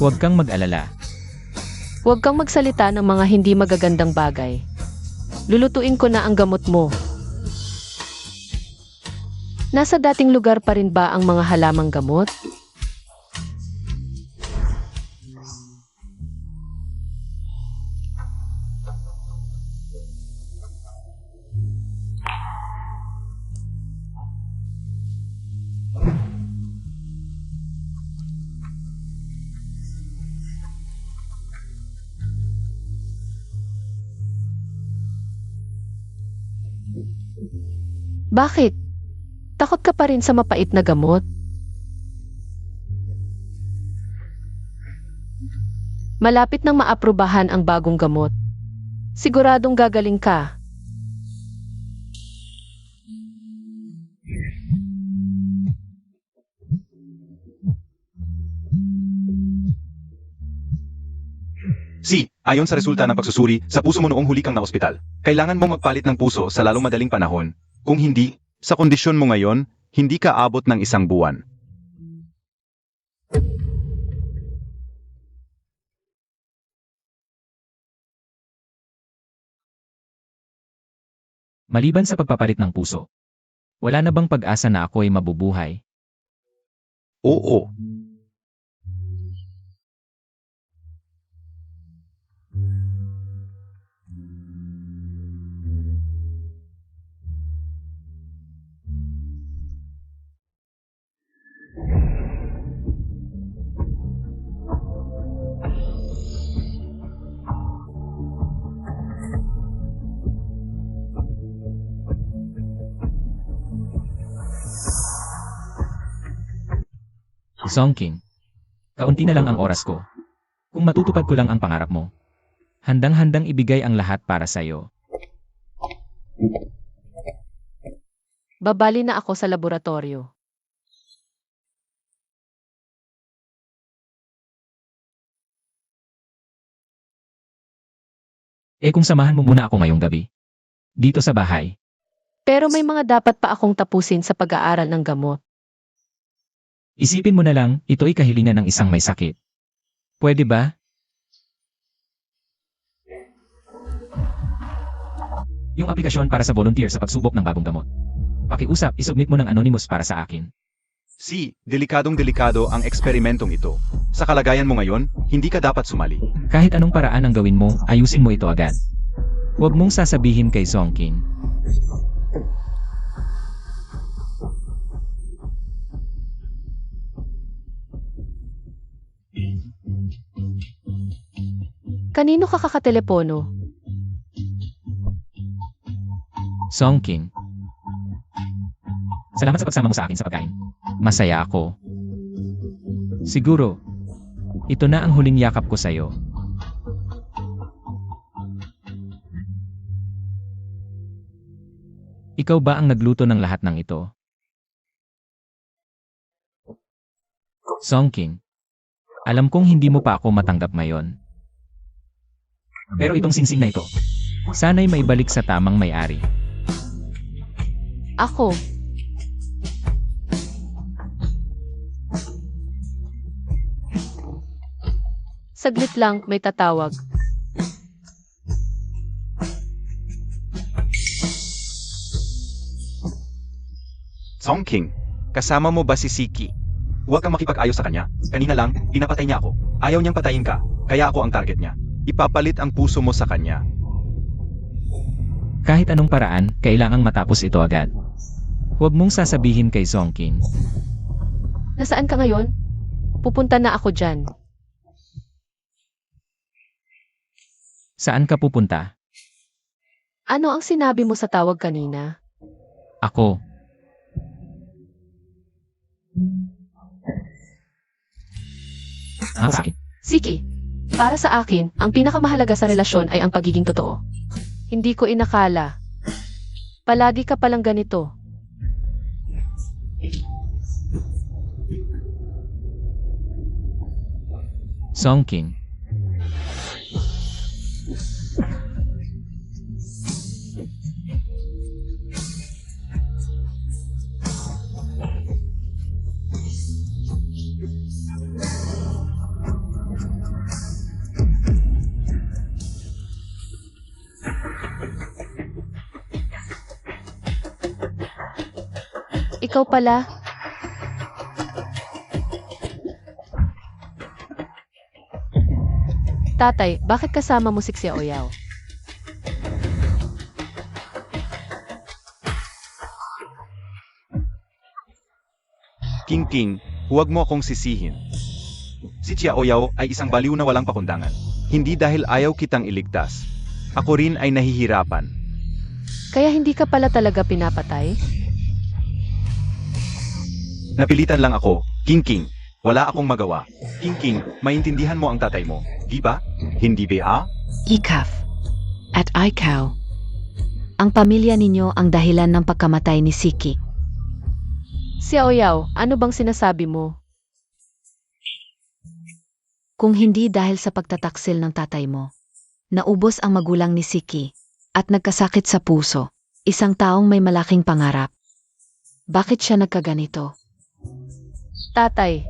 Huwag kang mag-alala. Huwag kang magsalita ng mga hindi magagandang bagay. Lulutuin ko na ang gamot mo. Nasa dating lugar pa rin ba ang mga halamang gamot? Bakit? Takot ka pa rin sa mapait na gamot? Malapit nang maaprubahan ang bagong gamot. Siguradong gagaling ka. Si, ayon sa resulta ng pagsusuri, sa puso mo noong huli kang na-ospital, kailangan mong magpalit ng puso sa lalong madaling panahon. Kung hindi, sa kondisyon mo ngayon, hindi ka abot ng 1 buwan. Maliban sa pagpapalit ng puso, wala na bang pag-asa na ako ay mabubuhay? Oo. Songking, kaunti na lang ang oras ko. Kung matutupad ko lang ang pangarap mo, handang-handang ibigay ang lahat para sa'yo. Babali na ako sa laboratorio. Kung samahan mo muna ako ngayong gabi. Dito sa bahay. Pero may mga dapat pa akong tapusin sa pag-aaral ng gamot. Isipin mo na lang, ito ay kahilingan ng isang may sakit. Pwede ba? Yung aplikasyon para sa volunteer sa pagsubok ng bagong gamot. Pakiusap, isubmit mo ng anonymous para sa akin. Si, delikadong-delikado ang eksperimentong ito. Sa kalagayan mo ngayon, hindi ka dapat sumali. Kahit anong paraan ang gawin mo, ayusin mo ito agad. Huwag mong sasabihin kay Songkin. Kanino ka kakatelepono? Songkin. Salamat sa pagsama mo sa akin sa pagkain. Masaya ako. Siguro, ito na ang huling yakap ko sa'yo. Ikaw ba ang nagluto ng lahat ng ito? Songkin, alam kong hindi mo pa ako matanggap ngayon. Pero itong singsing na ito, sana'y maibalik sa tamang may-ari. Ako. Saglit lang, may tatawag. Songking, kasama mo ba si Siki? Huwag kang makipag-ayos sa kanya. Kanina lang, pinapatay niya ako. Ayaw niyang patayin ka, kaya ako ang target niya. Ipapalit ang puso mo sa kanya. Kahit anong paraan, kailangang matapos ito agad. Huwag mong sasabihin kay Songkin. Nasaan ka ngayon? Pupunta na ako dyan. Saan ka pupunta? Ano ang sinabi mo sa tawag kanina? Ako. Sa akin. Sige. Para sa akin, ang pinakamahalaga sa relasyon ay ang pagiging totoo. Hindi ko inakala. Palagi ka palang ganito. Songkin. Ikaw pala. Tatay, bakit kasama mo si Xiaoyao? King, huwag mo akong sisihin. Si Xiaoyao ay isang baliw na walang pakundangan. Hindi dahil ayaw kitang iligtas. Ako rin ay nahihirapan. Kaya hindi ka pala talaga pinapatay? Napilitan lang ako, King. Wala akong magawa. King, maintindihan mo ang tatay mo, di ba? Hindi ba? Ikaf. At Ikaw. Ang pamilya ninyo ang dahilan ng pagkamatay ni Siki. Xiaoyao, ano bang sinasabi mo? Kung hindi dahil sa pagtataksil ng tatay mo, naubos ang magulang ni Siki at nagkasakit sa puso, isang taong may malaking pangarap. Bakit siya nagkaganito? Tatay,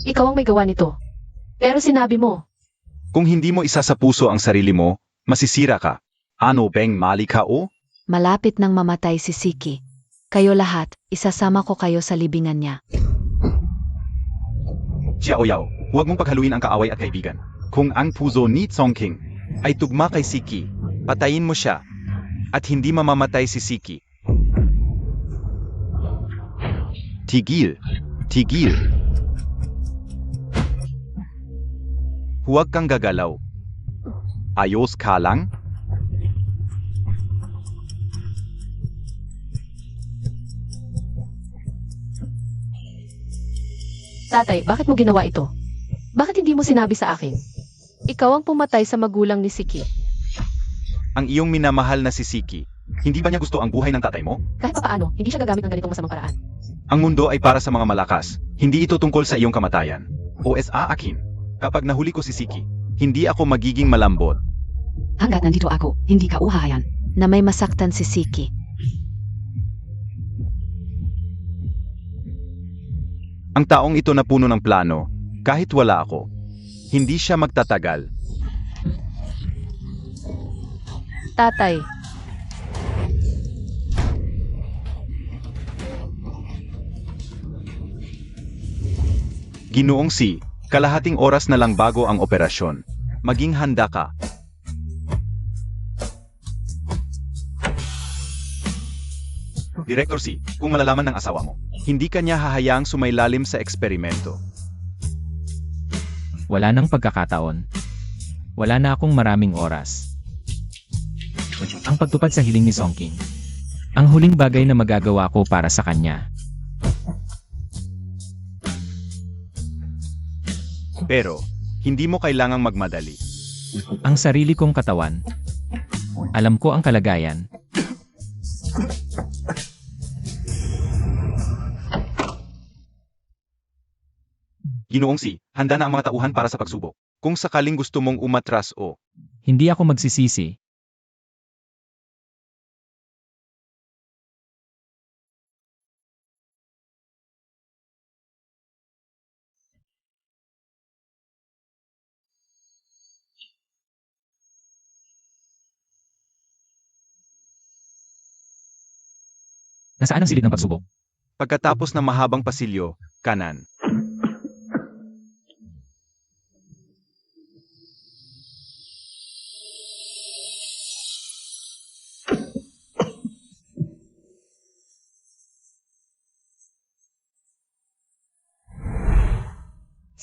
ikaw ang may gawa nito. Pero sinabi mo, Kung hindi mo isa sa puso ang sarili mo, masisira ka. Ano bang mali ka o? Malapit nang mamatay si Siki. Kayo lahat, isasama ko kayo sa libingan niya. Xiaoyao, huwag mong paghaluin ang kaaway at kaibigan. Kung ang puso ni Chongqing ay tugma kay Siki, patayin mo siya. At hindi mamamatay si Siki. Tigil. Tigil. Huwag kang gagalaw. Ayos ka lang? Tatay, bakit mo ginawa ito? Bakit hindi mo sinabi sa akin? Ikaw ang pumatay sa magulang ni Siki. Ang iyong minamahal na si Siki, hindi ba niya gusto ang buhay ng tatay mo? Kahit paano, hindi siya gagamit ng ganitong masamang paraan. Ang mundo ay para sa mga malakas, hindi ito tungkol sa iyong kamatayan. O sa akin, kapag nahuli ko si Siki, hindi ako magiging malambot. Hanggat nandito ako, hindi ka uhahayan. Na may masaktan si Siki. Ang taong ito na puno ng plano, kahit wala ako, hindi siya magtatagal. Tatay, Ginoong Si, kalahating oras na lang bago ang operasyon. Maging handa ka. Director Si, kung malalaman ng asawa mo, hindi kanya hahayaang sumailalim sa eksperimento. Wala nang pagkakataon. Wala na akong maraming oras. Ang pagtupad sa hiling ni Songqing. Ang huling bagay na magagawa ko para sa kanya. Pero, hindi mo kailangang magmadali. Ang sarili kong katawan. Alam ko ang kalagayan. Ginoong Si, handa na ang mga tauhan para sa pagsubok. Kung sakaling gusto mong umatras o Hindi ako magsisisi. Nasaan ang silid ng pagsubok? pagkatapos ng mahabang pasilyo, kanan.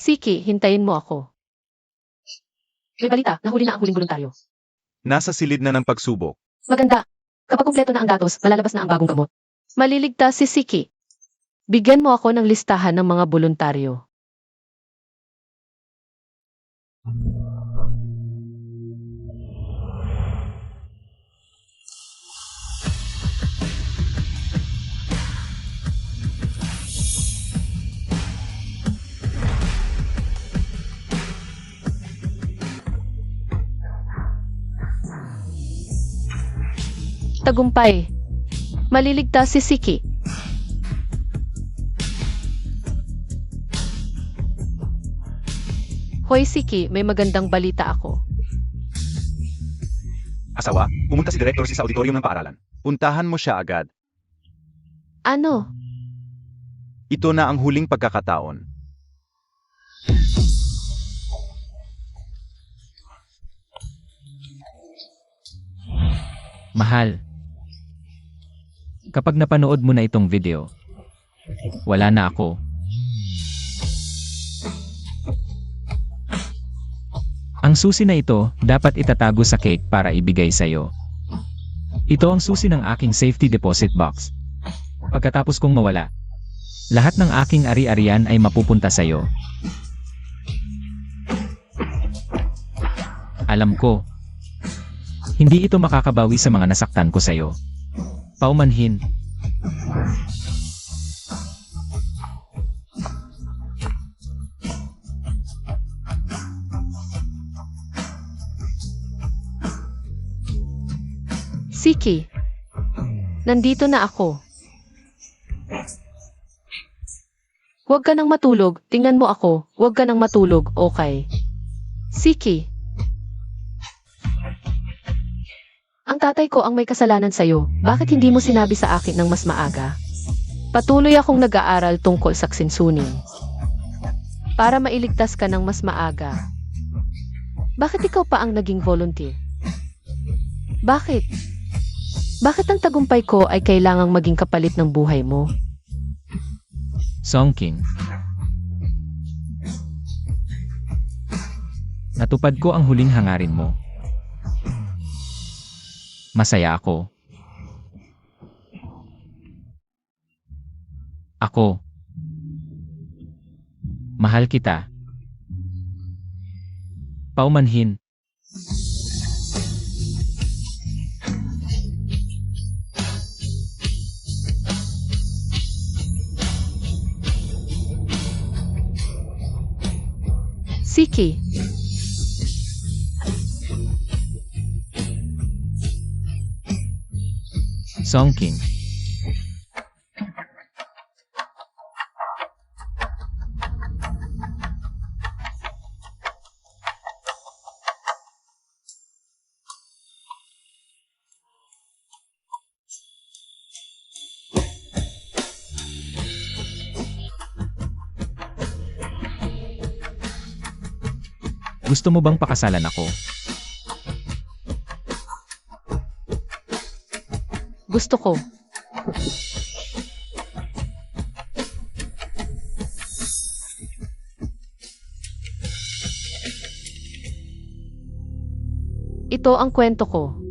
Siki, hintayin mo ako. May balita, nahuli na ang huling voluntaryo. Nasa silid na ng pagsubok. Maganda. Kapag kumpleto na ang datos, malalabas na ang bagong gamot. Maliligtas si Siki. Bigyan mo ako ng listahan ng mga voluntaryo. Tagumpay. Maliligtas si Siki. Hoy Siki, may magandang balita ako. Asawa, pumunta si Director Si sa auditorium ng paaralan. Puntahan mo siya agad. Ano? Ito na ang huling pagkakataon. Mahal. Kapag napanood mo na itong video, wala na ako. Ang susi na ito, dapat itatago sa cake para ibigay sa'yo. Ito ang susi ng aking safety deposit box. Pagkatapos kong mawala, lahat ng aking ari-arian ay mapupunta sa'yo. Alam ko, hindi ito makakabawi sa mga nasaktan ko sa'yo. Paumanhin. Siki, nandito na ako. Huwag ka nang matulog, tingnan mo ako, huwag ka nang matulog, okay? Siki. Ang tatay ko ang may kasalanan sa'yo, bakit hindi mo sinabi sa akin ng mas maaga? Patuloy akong nag-aaral tungkol sa ksinsunin. Para mailigtas ka ng mas maaga. Bakit ikaw pa ang naging volunteer? Bakit? Bakit ang tagumpay ko ay kailangang maging kapalit ng buhay mo? Songking. Natupad ko ang huling hangarin mo. Masaya ako. Ako. Mahal kita. Paumanhin. Siki. Songking. Gusto mo bang pakasalan ako? Gusto ko. Ito ang kwento ko.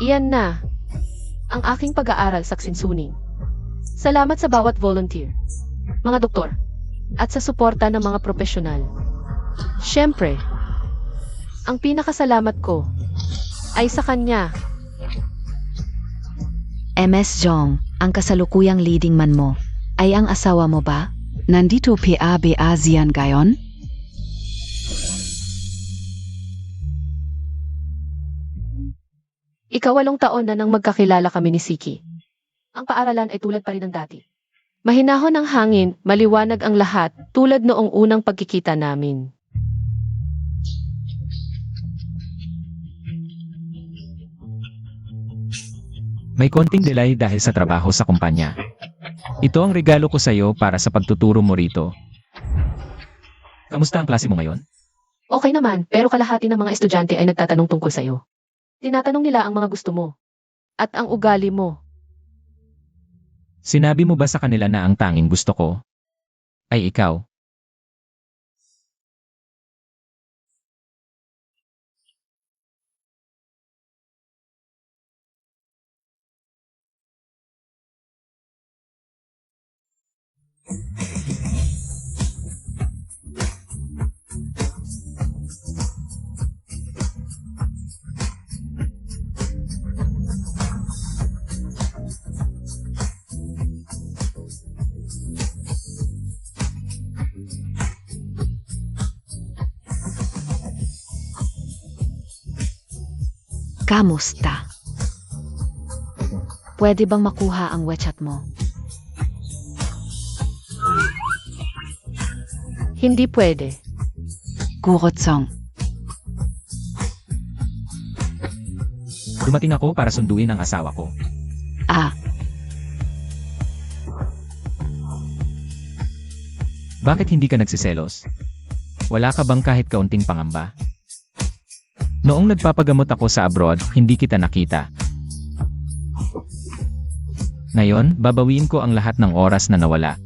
Iyan na ang aking pag-aaral sa ksinsuning. Salamat sa bawat volunteer, mga doktor, at sa suporta ng mga profesional. Siyempre, ang pinakasalamat ko ay sa kanya. MS Jong, ang kasalukuyang leading man mo, ay ang asawa mo ba? Nandito PAB ASEAN ngayon? Ika-8 taon na nang magkakilala kami ni Siki. Ang paaralan ay tulad pa rin ng dati. Mahinahon ang hangin, maliwanag ang lahat, tulad noong unang pagkikita namin. May konting delay dahil sa trabaho sa kumpanya. Ito ang regalo ko sa iyo para sa pagtuturo mo rito. Kamusta ang klase mo ngayon? Okay naman, pero kalahati ng mga estudyante ay nagtatanong tungkol sa'yo. Tinatanong nila ang mga gusto mo. At ang ugali mo. Sinabi mo ba sa kanila na ang tanging gusto ko ay ikaw? Kamusta? Pwede bang makuha ang WeChat mo? Hindi pwede. Gurotsong. Dumating ako para sunduin ang asawa ko. Ah, Bakit hindi ka nagsiselos? Wala ka bang kahit kaunting pangamba? Noong nagpapagamot ako sa abroad, hindi kita nakita. Ngayon, babawiin ko ang lahat ng oras na nawala.